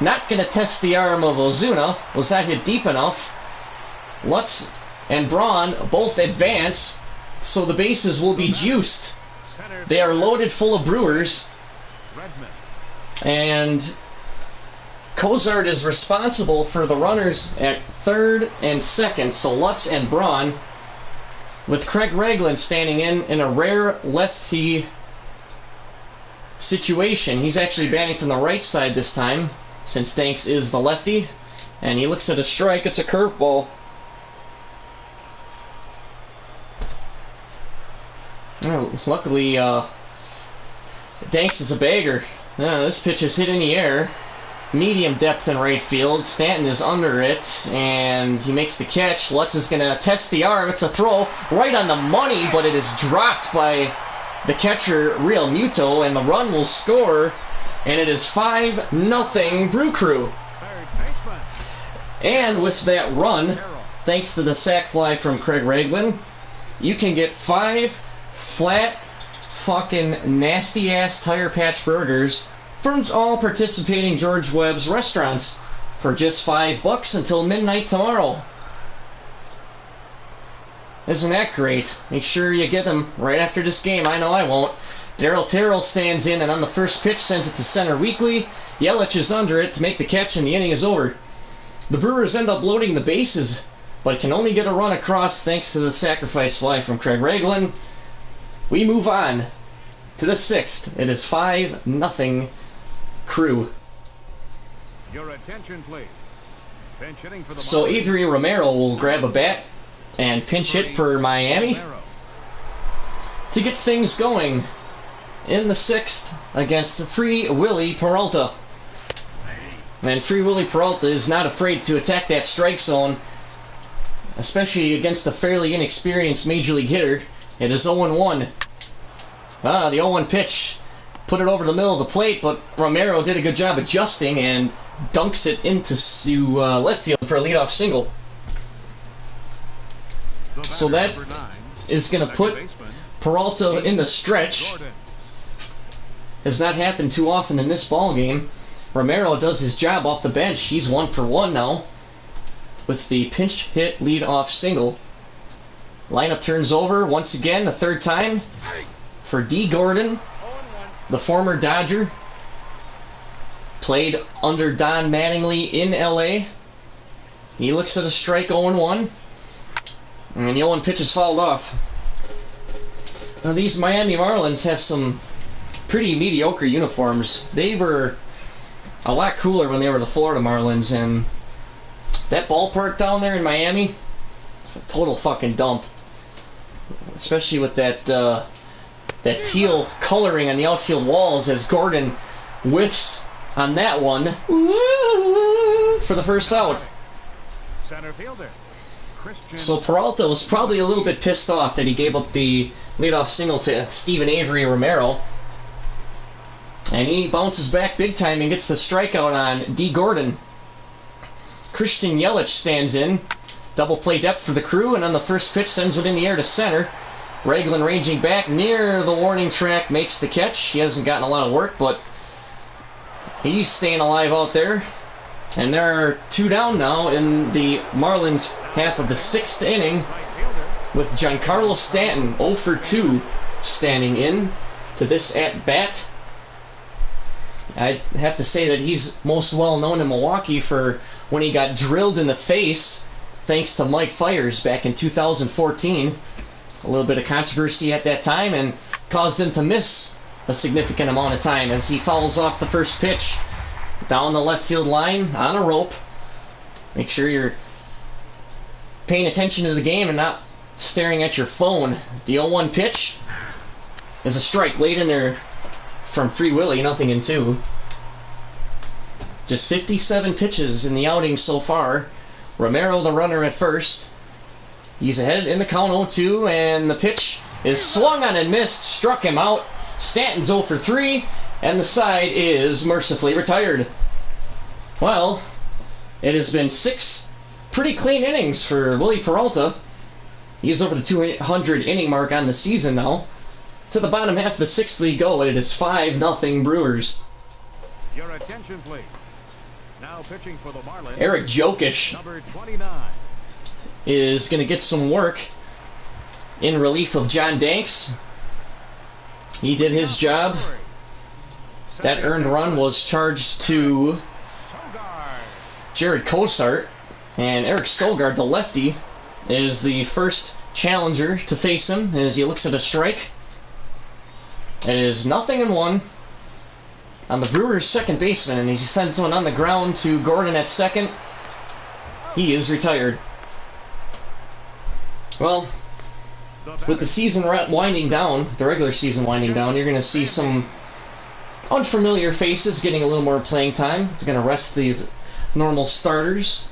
Not going to test the arm of Ozuna. Was that hit deep enough? Lutz and Braun both advance, so the bases will be juiced. They are loaded full of Brewers. And Cozart is responsible for the runners at third and second, so Lutz and Braun, with Craig Ragland standing in a rare lefty situation. He's actually batting from the right side this time, since Danks is the lefty, and he looks at a strike. It's a curveball. Oh, luckily, Danks is a bagger. This pitch is hit in the air. Medium depth in right field. Stanton is under it, and he makes the catch. Lutz is going to test the arm. It's a throw right on the money, but it is dropped by the catcher, Real Muto, and the run will score, and it is 5-0 Brew Crew. And with that run, thanks to the sac fly from Craig Ragland, you can get 5 flat, fucking nasty-ass tire patch burgers from all participating George Webb's restaurants for just $5 until midnight tomorrow. Isn't that great? Make sure you get them right after this game. I know I won't. Daryl Terrell stands in, and on the first pitch sends it to center weakly. Yelich is under it to make the catch, and the inning is over. The Brewers end up loading the bases, but can only get a run across thanks to the sacrifice fly from Craig Ragland. We move on to the 6th. It is 5-0 Crew. Your attention, please. Pinch hitting for the So Marlins. Avery Romero will grab a bat and pinch hit for Miami to get things going in the 6th against Free Willy Peralta. And Free Willy Peralta is not afraid to attack that strike zone, especially against a fairly inexperienced Major League hitter. It is 0-1. The 0-1 pitch put it over the middle of the plate, but Romero did a good job adjusting and dunks it into left field for a leadoff single. So that is going to put Peralta in the stretch. Has not happened too often in this ball game. Romero does his job off the bench. He's 1 for 1 now with the pinch hit leadoff single. Lineup turns over once again, the 3rd time for D. Gordon, the former Dodger. Played under Don Mattingly in LA. He looks at a strike, 0-1. And the 0-1 pitch is fouled off. Now these Miami Marlins have some pretty mediocre uniforms. They were a lot cooler when they were the Florida Marlins, and that ballpark down there in Miami, total fucking dump. Especially with that that teal coloring on the outfield walls as Gordon whiffs on that one for the first out. Center fielder. Christian. So Peralta was probably a little bit pissed off that he gave up the leadoff single to Stephen Avery Romero. And he bounces back big time and gets the strikeout on D. Gordon. Christian Yelich stands in. Double play depth for the Crew, and on the first pitch sends it in the air to center. Raglan ranging back near the warning track makes the catch. He hasn't gotten a lot of work, but he's staying alive out there. And there are 2 down now in the Marlins half of the 6th inning, with Giancarlo Stanton 0 for 2 standing in to this at-bat. I have to say that he's most well known in Milwaukee for when he got drilled in the face thanks to Mike Fiers back in 2014. A little bit of controversy at that time and caused him to miss a significant amount of time as he fouls off the first pitch down the left field line on a rope. Make sure you're paying attention to the game and not staring at your phone. The 0-1 pitch is a strike late in there from Free Willy, nothing in 2. Just 57 pitches in the outing so far. Romero the runner at first. He's ahead in the count 0-2, and the pitch is swung on and missed, struck him out. Stanton's 0 for 3, and the side is mercifully retired. Well, it has been 6 pretty clean innings for Willy Peralta. He's over the 200 inning mark on the season now. To the bottom half of the 6th we go. It is 5-0 Brewers. Your attention, please. Now pitching for the Marlins. Eric Jokic Number 29. is going to get some work in relief of John Danks. He did his job. That earned run was charged to Jared Cosart, and Eric Sogard, the lefty, is the first challenger to face him as he looks at a strike. It is 0-1 on the Brewers' second baseman, and he sends one on the ground to Gordon at second. He is retired. Well, with the season winding down, the regular season winding down, you're going to see some unfamiliar faces getting a little more playing time. They're going to rest the normal starters.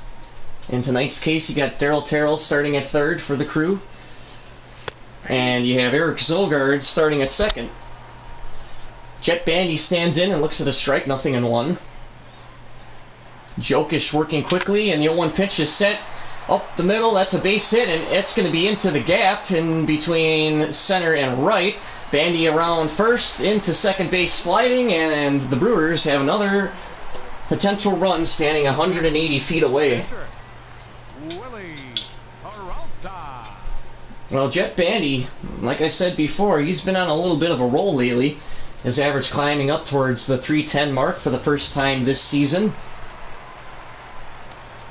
In tonight's case, you got Darryl Terrell starting at third for the Crew. And you have Eric Sogard starting at second. Jet Bandy stands in and looks at a strike, 0-1. Jokic working quickly, and the 0-1 pitch is set up the middle. That's a base hit, and it's going to be into the gap in between center and right. Bandy around first, into second base sliding, and the Brewers have another potential run standing 180 feet away. Willy Peralta. Well, Jet Bandy, like I said before, he's been on a little bit of a roll lately. His average climbing up towards the 310 mark for the first time this season.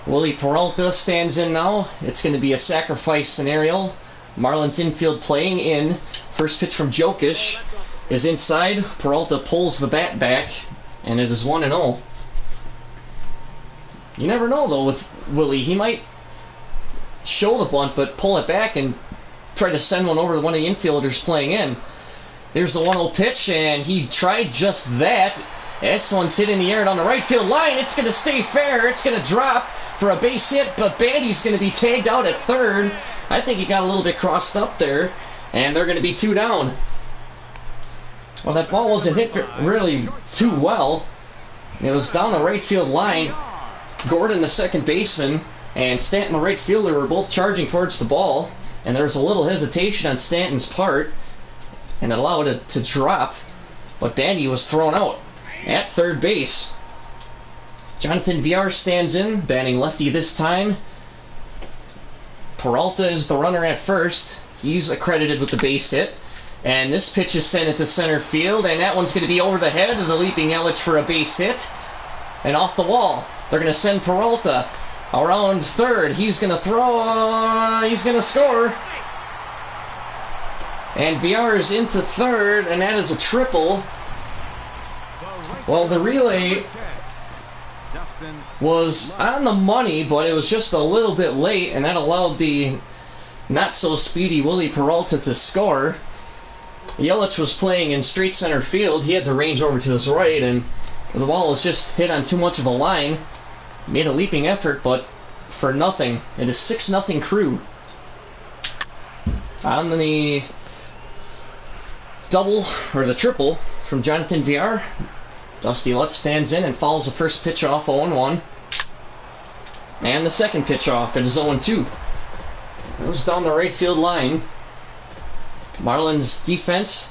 Willy Peralta stands in now. It's going to be a sacrifice scenario. Marlins infield playing in. First pitch from Jokic is inside. Peralta pulls the bat back, and it is 1-0. You never know, though, with Willie. He might show the bunt, but pull it back and try to send one over to one of the infielders playing in. There's the 1-0 pitch, and he tried just that. This one's hit in the air down the right field line. It's going to stay fair. It's going to drop for a base hit, but Bandy's going to be tagged out at third. I think he got a little bit crossed up there, and they're going to be 2 down. Well, that ball wasn't hit really too well. It was down the right field line. Gordon, the second baseman, and Stanton, the right fielder, were both charging towards the ball, and there was a little hesitation on Stanton's part, and it allowed it to drop, but Bandy was thrown out at third base. Jonathan Villar stands in, batting lefty this time. Peralta is the runner at first. He's accredited with the base hit. And this pitch is sent into center field, and that one's going to be over the head of the leaping Yelich for a base hit. And off the wall. They're going to send Peralta around third. He's going to throw. He's going to score. And Villar is into third, and that is a triple. Well, the relay was on the money, but it was just a little bit late, and that allowed the not-so-speedy Willie Peralta to score. Yelich was playing in straight center field. He had to range over to his right, and the ball was just hit on too much of a line. Made a leaping effort, but for nothing. It is 6-0 Crew. On the double, or the triple, from Jonathan Villar, Dusty Lutz stands in and fouls the first pitch off 0-1. And the second pitch off, it is 0-2. It was down the right field line. Marlins defense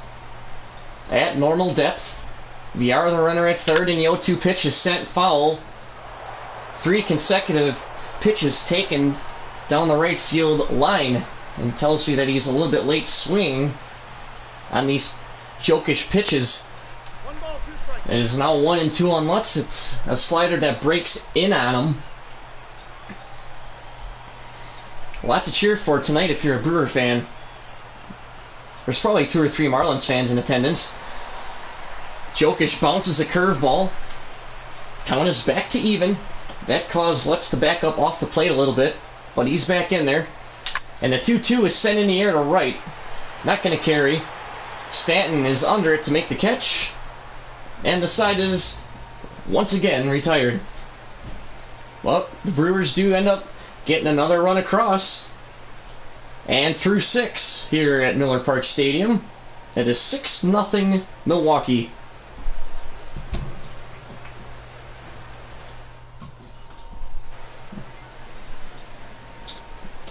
at normal depth. Villar, the runner at third, and the 0-2 pitch is sent foul. 3 consecutive pitches taken down the right field line, and tells you that he's a little bit late swinging on these jokish pitches. It is now 1-2 on Lutz. It's a slider that breaks in on him. A lot to cheer for tonight if you're a Brewer fan. There's probably 2 or 3 Marlins fans in attendance. Jokic bounces a curveball. Count is back to even. That caused Lutz to back up off the plate a little bit, but he's back in there. And the 2-2 is sent in the air to right. Not going to carry. Stanton is under it to make the catch. And the side is once again retired. Well, the Brewers do end up getting another run across. And through 6 here at Miller Park Stadium. It is 6-0 Milwaukee.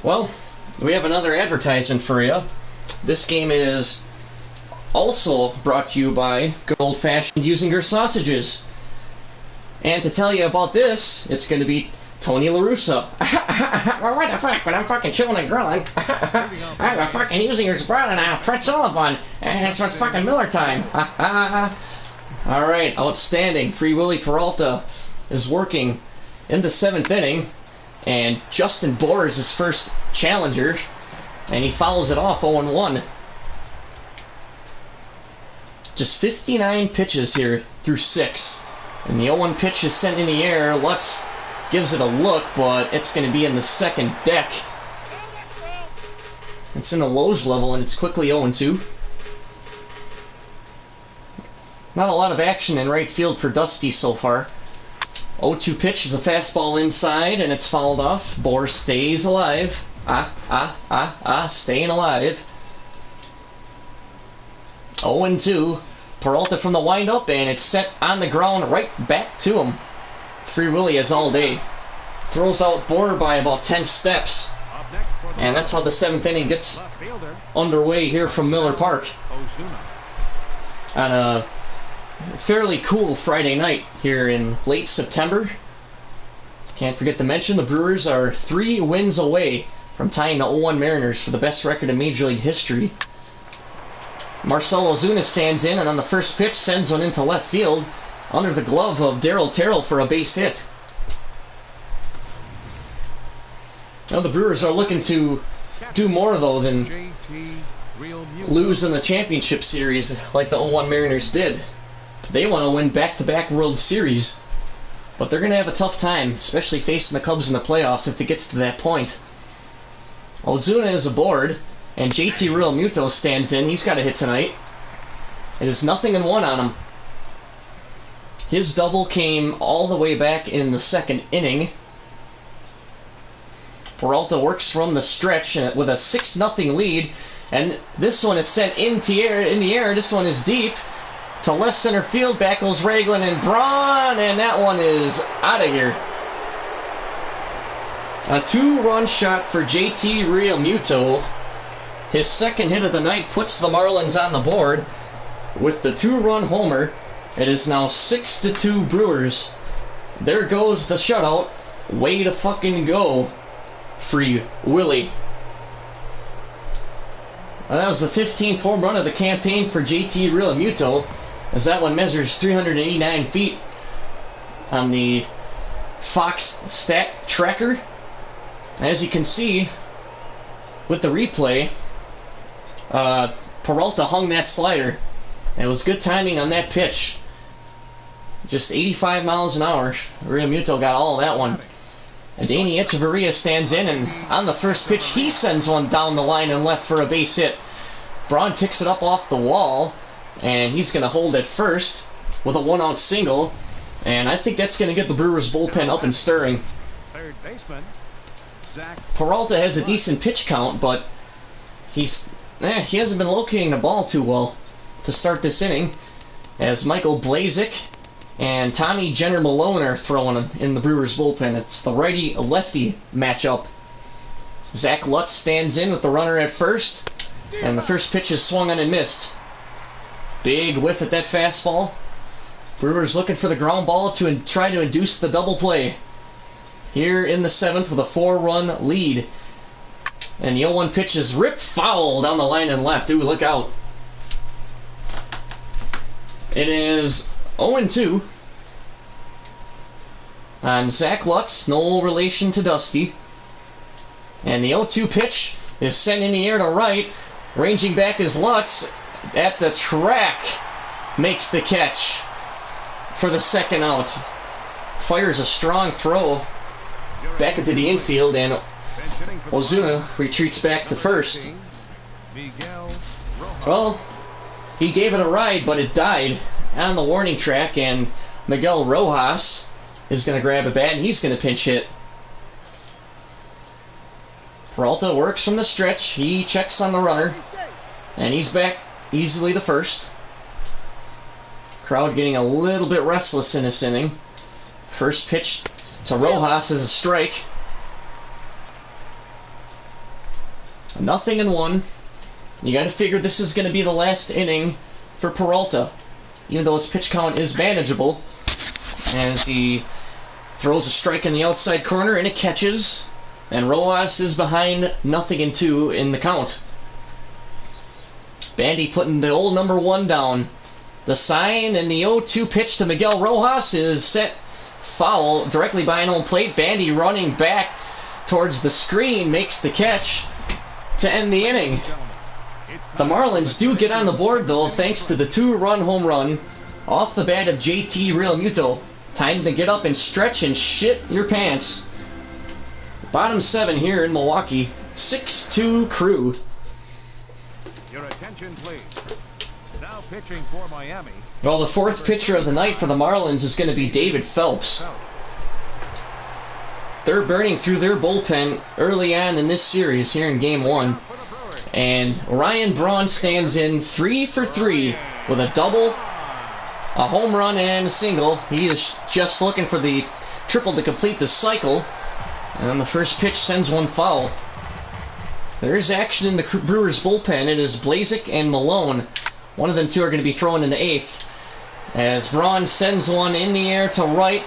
Well, we have another advertisement for you. This game is also brought to you by good old-fashioned Usinger sausages. And to tell you about this, it's going to be Tony LaRussa. Well, what the fuck? When I'm fucking chilling and grilling, I have a fucking Usinger's bread and a pretzel bun, and it's fucking Miller time. Alright, outstanding. Free Willie Peralta is working in the 7th inning, and Justin Bohr is his first challenger, and he fouls it off 0-1. Just 59 pitches here through 6. And the 0-1 pitch is sent in the air. Lutz gives it a look, but it's going to be in the second deck. It's in the Loge level, and it's quickly 0-2. Not a lot of action in right field for Dusty so far. 0-2 pitch is a fastball inside, and it's fouled off. Bohr stays alive. Staying alive. 0-2. Peralta from the windup, and it's set on the ground right back to him. Free Willie as all day. Throws out Bohr by about 10 steps. And that's how the 7th inning gets underway here from Miller Park. On a fairly cool Friday night here in late September. Can't forget to mention the Brewers are 3 wins away from tying the 0-1 Mariners for the best record in Major League history. Marcell Ozuna stands in, and on the first pitch sends one into left field under the glove of Darryl Terrell for a base hit. Now the Brewers are looking to do more, though, than lose in the championship series like the 0-1 Mariners did. They want to win back-to-back World Series. But they're going to have a tough time, especially facing the Cubs in the playoffs if it gets to that point. Ozuna is aboard, and JT Realmuto stands in. He's got a hit tonight. It is 0-1 on him. His double came all the way back in the second inning. Peralta works from the stretch with a 6-0 lead, and this one is sent in the air. This one is deep to left center field. Back goes Ragland and Braun, and that one is out of here. A 2-run shot for JT Realmuto. His second hit of the night puts the Marlins on the board with the 2-run homer. It is now 6-2 Brewers. There goes the shutout. Way to fucking go, Free Willy. Well, that was the 15th home run of the campaign for JT Realmuto, as that one measures 389 feet on the Fox stat tracker. As you can see with the replay, Peralta hung that slider. It was good timing on that pitch. Just 85 miles an hour. Realmuto got all of that one. And Danny Echeverria stands in, and on the first pitch, he sends one down the line and left for a base hit. Braun picks it up off the wall, and he's going to hold it first with a 1-out single. And I think that's going to get the Brewers bullpen up and stirring. Third baseman, Zach. Peralta has a decent pitch count, but he hasn't been locating the ball too well to start this inning, as Michael Blazek and Tommy Jenner Malone are throwing in the Brewers bullpen. It's the righty-lefty matchup. Zach Lutz stands in with the runner at first, and the first pitch is swung on and missed. Big whiff at that fastball. Brewers looking for the ground ball to try to induce the double play here in the 7th with a 4-run lead. And the 0-1 pitch is ripped foul down the line and left. Ooh, look out. It is 0-2 on Zach Lutz, no relation to Dusty. And the 0-2 pitch is sent in the air to right. Ranging back is Lutz at the track. Makes the catch for the second out. Fires a strong throw back into the infield, and Ozuna retreats back to first. Well, he gave it a ride, but it died on the warning track, and Miguel Rojas is going to grab a bat, and he's going to pinch hit. Peralta works from the stretch. He checks on the runner, and he's back easily to first. Crowd getting a little bit restless in this inning. First pitch to Rojas is a strike. 0-1. You got to figure this is going to be the last inning for Peralta, even though his pitch count is manageable, as he throws a strike in the outside corner and it catches, and Rojas is behind 0-2 in the count. Bandy putting the old number 1 down. The sign, and the 0-2 pitch to Miguel Rojas is set foul directly behind home plate. Bandy running back towards the screen makes the catch to end the inning. The Marlins do get on the board, though, thanks to the 2-run home run off the bat of JT Realmuto. Time to get up and stretch and shit your pants. Bottom 7 here in Milwaukee. 6-2 Crew. Your attention, please. Now pitching for Miami. Well, the 4th pitcher of the night for the Marlins is going to be David Phelps. They're burning through their bullpen early on in this series here in Game 1. And Ryan Braun stands in 3 for 3 with a double, a home run, and a single. He is just looking for the triple to complete the cycle. And the first pitch sends one foul. There is action in the Brewers bullpen. It is Blazek and Malone. One of them two are going to be thrown in the 8th. As Braun sends one in the air to right.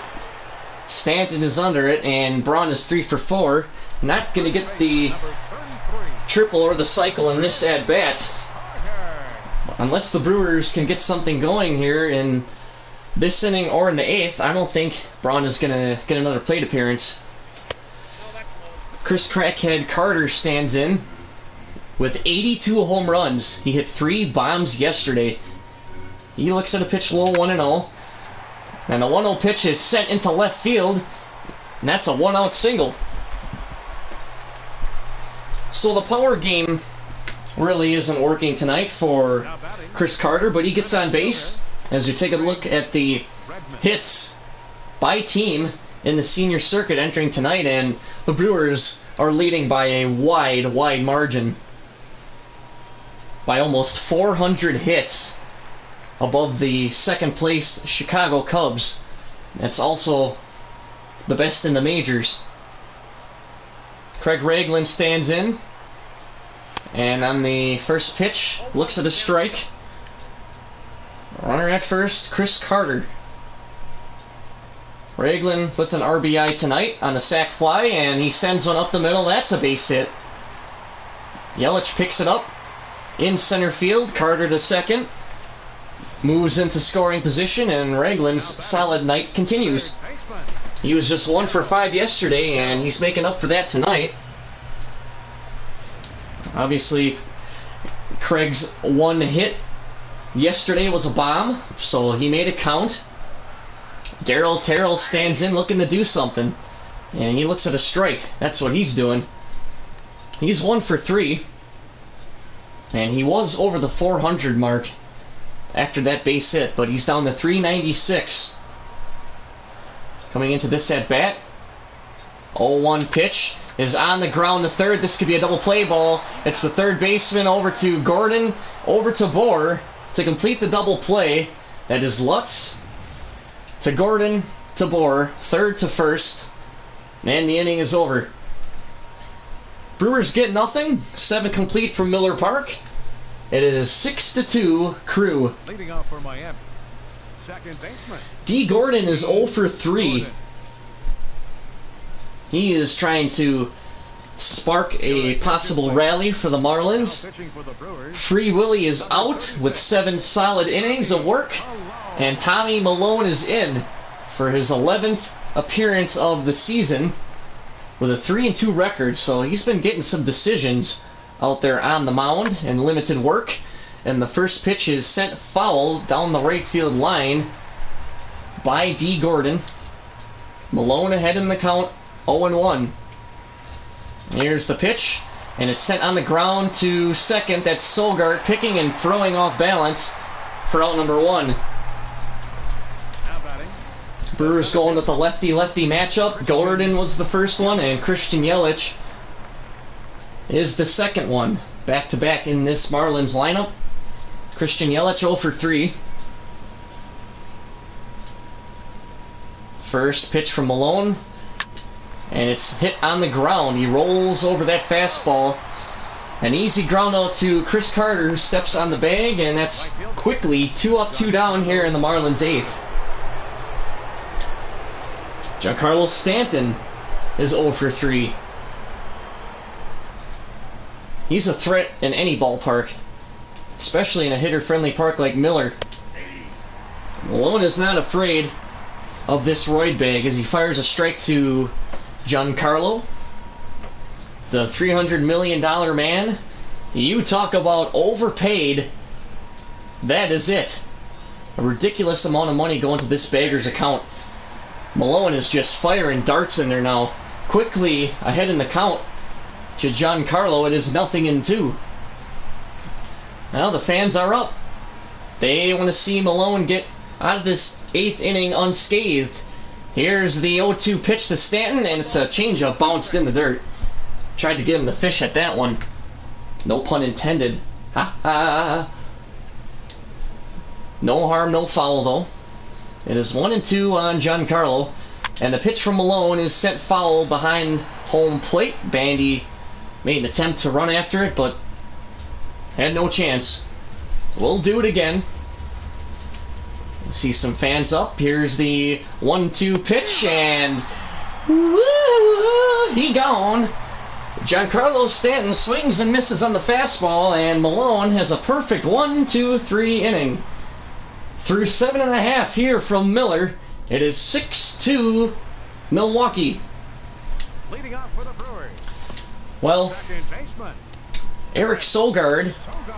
Stanton is under it, and Braun is 3 for 4. Not going to get the triple or the cycle in this at-bat. Unless the Brewers can get something going here in this inning or in the 8th, I don't think Braun is going to get another plate appearance. Chris Crackhead Carter stands in with 82 home runs. He hit 3 bombs yesterday. He looks at a pitch low 1-0. And the 1-0 pitch is sent into left field. And that's a 1-out single. So the power game really isn't working tonight for Chris Carter, but he gets on base. As you take a look at the hits by team in the senior circuit entering tonight, and the Brewers are leading by a wide margin. By almost 400 hits above the second place Chicago Cubs. That's also the best in the majors. Craig Ragland stands in, and on the first pitch looks at a strike. Runner at first, Chris Carter. Ragland with an RBI tonight on the sac fly, and he sends one up the middle. That's a base hit. Yelich picks it up in center field. Carter to second. Moves into scoring position, and Ragland's solid night continues. He was just 1 for 5 yesterday, and he's making up for that tonight. Obviously, Craig's one hit yesterday was a bomb, so he made it count. Darryl Terrell stands in looking to do something, and he looks at a strike. That's what he's doing. He's 1 for 3, and he was over the 400 mark after that base hit, but he's down to 396. Coming into this at bat, 0-1 pitch is on the ground to third. This could be a double play ball. It's the third baseman over to Gordon, over to Bohr to complete the double play. That is Lutz to Gordon to Bohr, third to first, and the inning is over. Brewers get nothing. 7 complete from Miller Park. It is 6-2 Crew. Leading off for Miami, second baseman D. Gordon is 0 for 3. He is trying to spark a possible rally for the Marlins. Free Willy is out with 7 solid innings of work, and Tommy Malone is in for his 11th appearance of the season with a 3-2 record, so he's been getting some decisions out there on the mound and limited work. And the first pitch is sent foul down the right field line by D. Gordon. Malone ahead in the count, 0-1. Here's the pitch, and it's sent on the ground to second. That's Sogard picking and throwing off balance for out number 1. Brewers going with the lefty-lefty matchup. Gordon was the first one, and Christian Yelich is the second one. Back-to-back in this Marlins lineup. Christian Yelich 0 for 3. First pitch from Malone, and it's hit on the ground. He rolls over that fastball. An easy ground out to Chris Carter, who steps on the bag, and that's quickly 2 up, 2 down here in the Marlins' 8th. Giancarlo Stanton is 0 for 3. He's a threat in any ballpark, especially in a hitter-friendly park like Miller. Malone is not afraid of this roid bag as he fires a strike to Giancarlo, the $300 million man. You talk about overpaid. That is it. A ridiculous amount of money going to this bagger's account. Malone is just firing darts in there now. Quickly ahead in the count to Giancarlo. It is 0-2. Now the fans are up. They want to see Malone get out of this 8th inning unscathed. Here's the 0-2 pitch to Stanton, and it's a changeup bounced in the dirt. Tried to get him to fish at that one. No pun intended. Ha ha. No harm, no foul though. It is 1-2 on Giancarlo, and the pitch from Malone is sent foul behind home plate. Bandy made an attempt to run after it, but had no chance. We'll do it again. See some fans up. Here's the 1-2 pitch, and woo, he gone. Giancarlo Stanton swings and misses on the fastball, and Malone has a perfect 1-2-3 inning. Through 7.5 here from Miller, it is 6-2 Milwaukee. Leading off for the Brewers. Well, Eric Sogard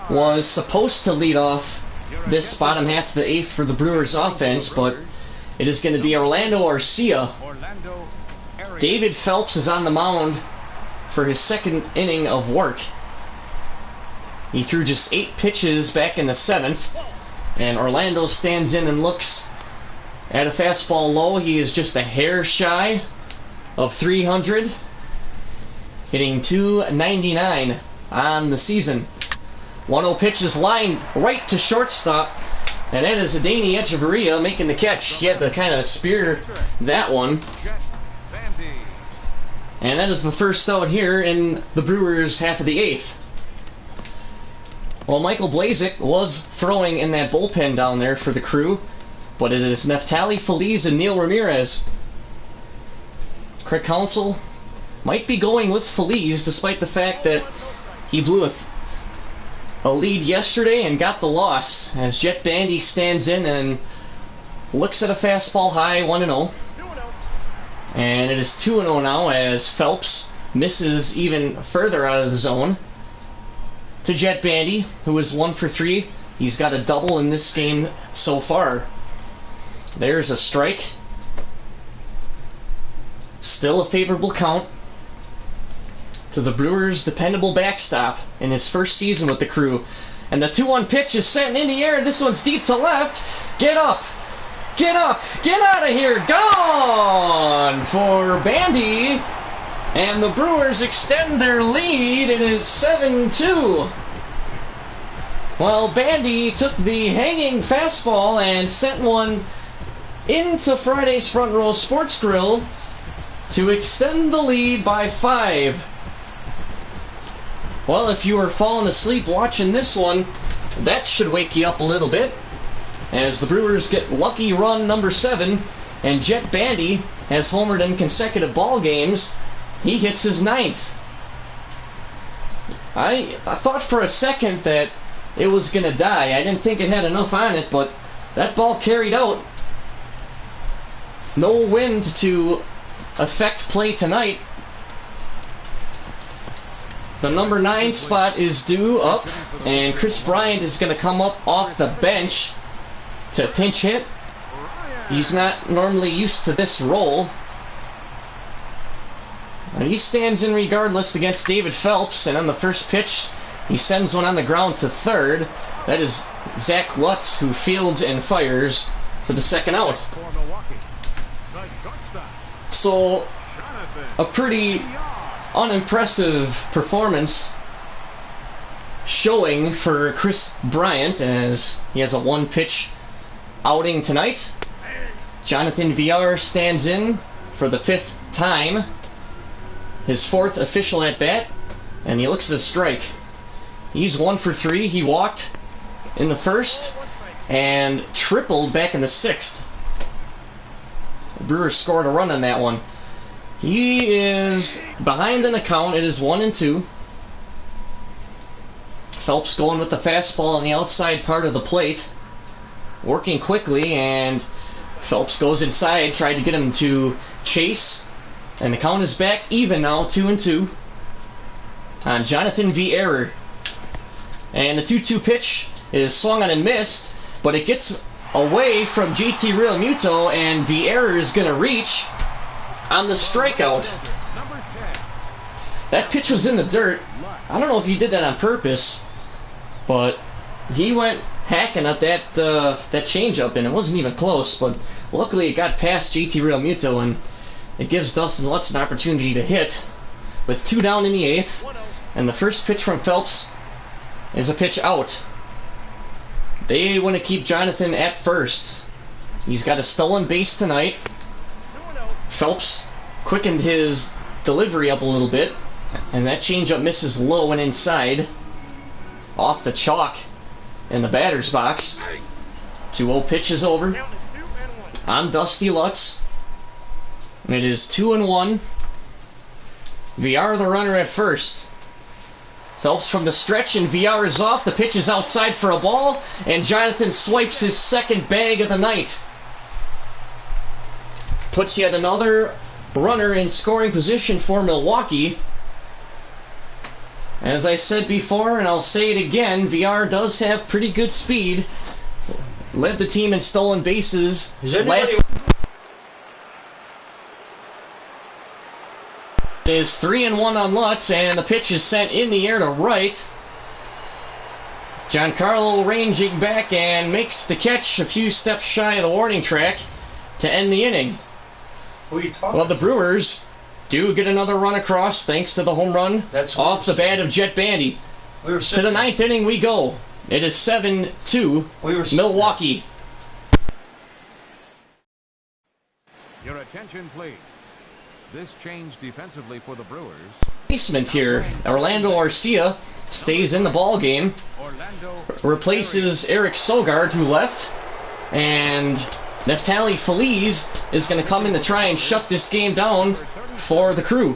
was supposed to lead off this bottom half of the 8th for the Brewers offense, but It is going to be Orlando Arcia. Orlando Arias. David Phelps is on the mound for his second inning of work. He threw just 8 pitches back in the 7th, and Orlando stands in and looks at a fastball low. He is just a hair shy of 300, hitting .299 on the season. 1-0 pitch is lined right to shortstop, and that is Adeiny Echeverria making the catch. He had to kind of spear that one. And that is the first out here in the Brewers' half of the 8th. Well, Michael Blazek was throwing in that bullpen down there for the Crew, but it is Neftali Feliz and Neil Ramirez. Craig Counsell might be going with Feliz, despite the fact that he blew a lead yesterday and got the loss, as Jet Bandy stands in and looks at a fastball high, 1-0. And it is 2-0 now, as Phelps misses even further out of the zone to Jet Bandy, who is 1 for 3. He's got a double in this game so far. There's a strike. Still a favorable count to the Brewers' dependable backstop in his first season with the Crew. And the 2-1 pitch is sent in the air. This one's deep to left. Get up! Get up! Get out of here! Gone for Bandy! And the Brewers extend their lead. It is 7-2. Well, Bandy took the hanging fastball and sent one into Friday's Front Row Sports Grill to extend the lead by 5. Well, if you were falling asleep watching this one, that should wake you up a little bit, as the Brewers get lucky run number 7, and Jet Bandy has homered in consecutive ball games. He hits his 9th. I thought for a second that it was going to die. I didn't think it had enough on it, but that ball carried out. No wind to affect play tonight. The number 9 spot is due up, and Chris Bryant is going to come up off the bench to pinch hit. He's not normally used to this role. And he stands in regardless against David Phelps, and on the first pitch, he sends one on the ground to third. That is Zach Lutz, who fields and fires for the second out. So, a pretty unimpressive performance showing for Chris Bryant, as he has a 1-pitch outing tonight. Jonathan Villar stands in for the 5th time, his 4th official at bat, and he looks at a strike. He's 1 for 3. He walked in the 1st and tripled back in the 6th. The Brewers scored a run on that one. He is behind in the count. It is 1-2. Phelps going with the fastball on the outside part of the plate, working quickly, and Phelps goes inside, tried to get him to chase, and the count is back even now, 2-2 on Jonathan Villar. And the 2-2 pitch is swung on and missed, but it gets away from JT Realmuto, and Villar is going to reach on the strikeout. That pitch was in the dirt. I don't know if he did that on purpose, but he went hacking at that changeup, and it wasn't even close. But luckily, it got past JT Realmuto, and it gives Dustin Lutz an opportunity to hit with 2 down in the 8th. And the first pitch from Phelps is a pitch out. They want to keep Jonathan at first. He's got a stolen base tonight. Phelps quickened his delivery up a little bit, and that changeup misses low and inside, off the chalk in the batter's box. 2-0 pitch is over on Dusty Lutz. And it is 2-1. Villar the runner at first. Phelps from the stretch, and Villar is off. The pitch is outside for a ball, and Jonathan swipes his 2nd bag of the night. Puts yet another runner in scoring position for Milwaukee. As I said before, and I'll say it again, Villar does have pretty good speed. led the team in stolen bases Is 3-1 on Lutz, and the pitch is sent in the air to right. Giancarlo ranging back and makes the catch a few steps shy of the warning track to end the inning. Who are you talking Well, the Brewers do get another run across thanks to the home run off the bat of Jet Bandy. To the ninth inning we go. It is 7-2 Milwaukee. Your attention, please. This change defensively for the Brewers. Basement here. Orlando Arcia stays in the ball game. Replaces Eric Sogard, who left. And Neftali Feliz is going to come in to try and shut this game down for the Crew.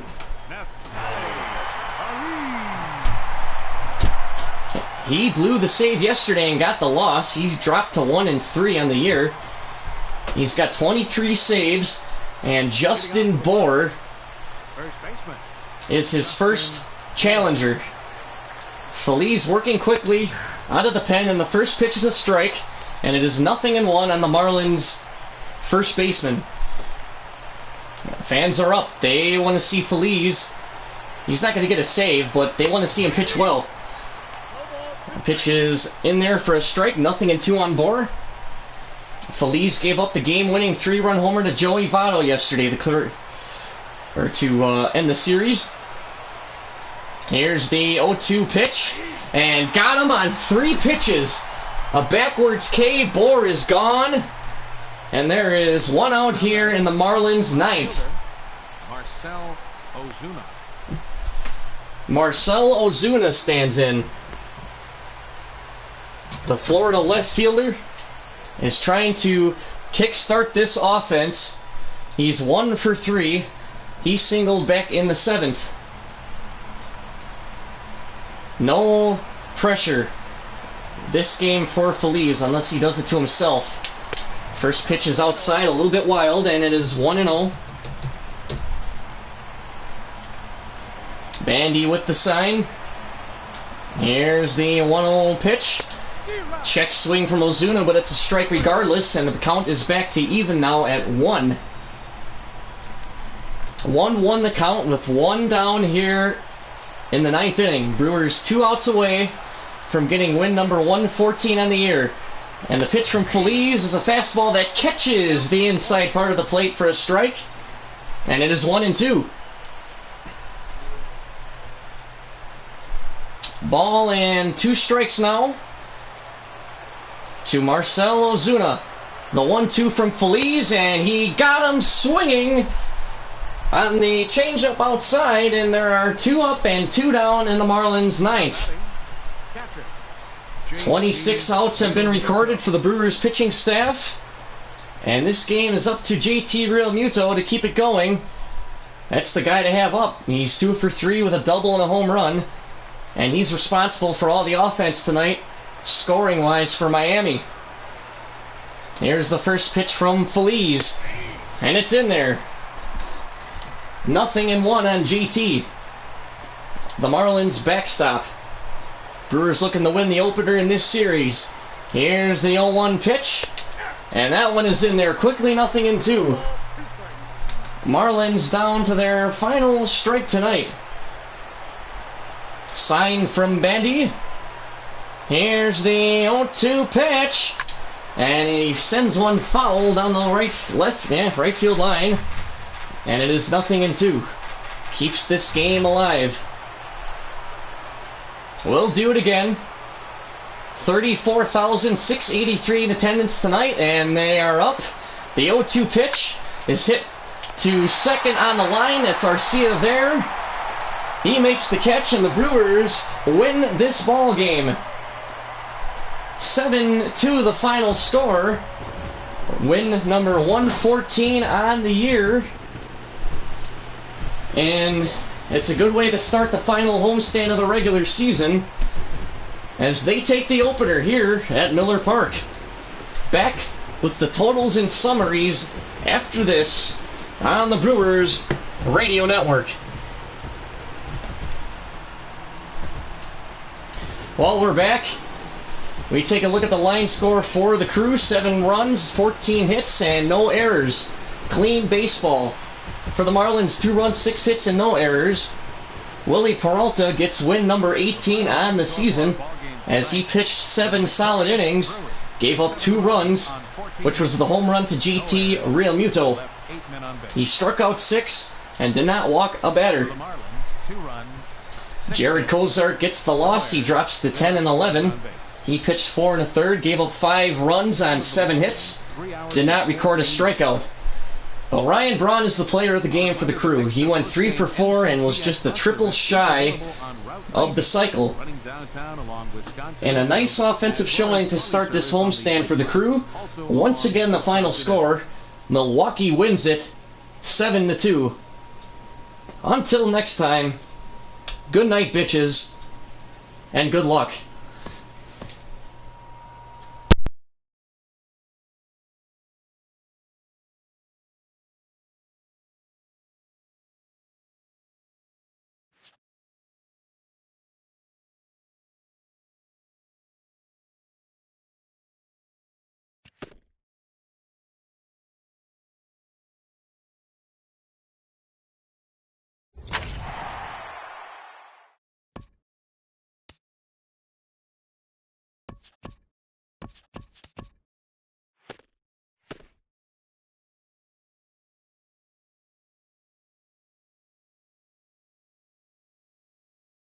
He blew the save yesterday and got the loss. He's dropped to 1-3 on the year. He's got 23 saves, and Justin Bohr is his first challenger. Feliz working quickly out of the pen, and the first pitch is a strike, and it is 0-1 on the Marlins' first baseman. Fans are up. They want to see Feliz. He's not going to get a save, but they want to see him pitch well. The pitch is in there for a strike, 0-2 on Bohr. Feliz gave up the game-winning 3-run homer to Joey Votto yesterday to end the series. Here's the 0-2 pitch, and got him on 3 pitches. A backwards K. Bohr is gone, and there is 1 out here in the Marlins' 9th. Marcell Ozuna stands in. The Florida left fielder is trying to kickstart this offense. He's 1 for 3. He singled back in the 7th. No pressure this game for Feliz unless he does it to himself. First pitch is outside, a little bit wild, and it is 1-0. Bandy with the sign. Here's the 1-0 pitch. Check swing from Ozuna, but it's a strike regardless, and the count is back to even now at 1. 1-1 the count with 1 down here in the 9th inning. Brewers 2 outs away from getting win number 114 on the year. And the pitch from Feliz is a fastball that catches the inside part of the plate for a strike, and it is 1-2. Ball and 2 strikes now to Marcell Ozuna. The 1-2 from Feliz, and he got him swinging on the changeup outside, and there are 2 up and 2 down in the Marlins' 9th. 26 outs have been recorded for the Brewers pitching staff, and this game is up to JT Realmuto to keep it going. That's the guy to have up. He's 2 for 3 with a double and a home run, and he's responsible for all the offense tonight, scoring-wise, for Miami. Here's the first pitch from Feliz, and it's in there. 0-1 on JT. The Marlins backstop. Brewers looking to win the opener in this series. Here's the 0-1 pitch, and that one is in there quickly. 0-2. Marlins down to their final strike tonight. Sign from Bandy. Here's the 0-2 pitch, and he sends one foul down the right field line, and it is 0-2. Keeps this game alive. We'll do it again. 34,683 in attendance tonight, and they are up. The 0-2 pitch is hit to second on the line. That's Arcia there. He makes the catch, and the Brewers win this ball game. 7-2 the final score. Win number 114 on the year. And it's a good way to start the final homestand of the regular season as they take the opener here at Miller Park. Back with the totals and summaries after this on the Brewers Radio Network. Well, we're back. We take a look at the line score for the Crew. 7 runs, 14 hits, and no errors. Clean baseball. For the Marlins, 2 runs, 6 hits, and no errors. Willie Peralta gets win number 18 on the season as he pitched 7 solid innings, gave up 2 runs, which was the home run to JT Realmuto. He struck out 6 and did not walk a batter. Jared Kozart gets the loss. He drops to 10 and 11. He pitched 4 1/3, gave up 5 runs on 7 hits, did not record a strikeout. But Ryan Braun is the player of the game for the Crew. He went 3 for 4 and was just a triple shy of the cycle. And a nice offensive showing to start this homestand for the Crew. Once again, the final score, Milwaukee wins it 7-2. Until next time, good night, bitches, and good luck.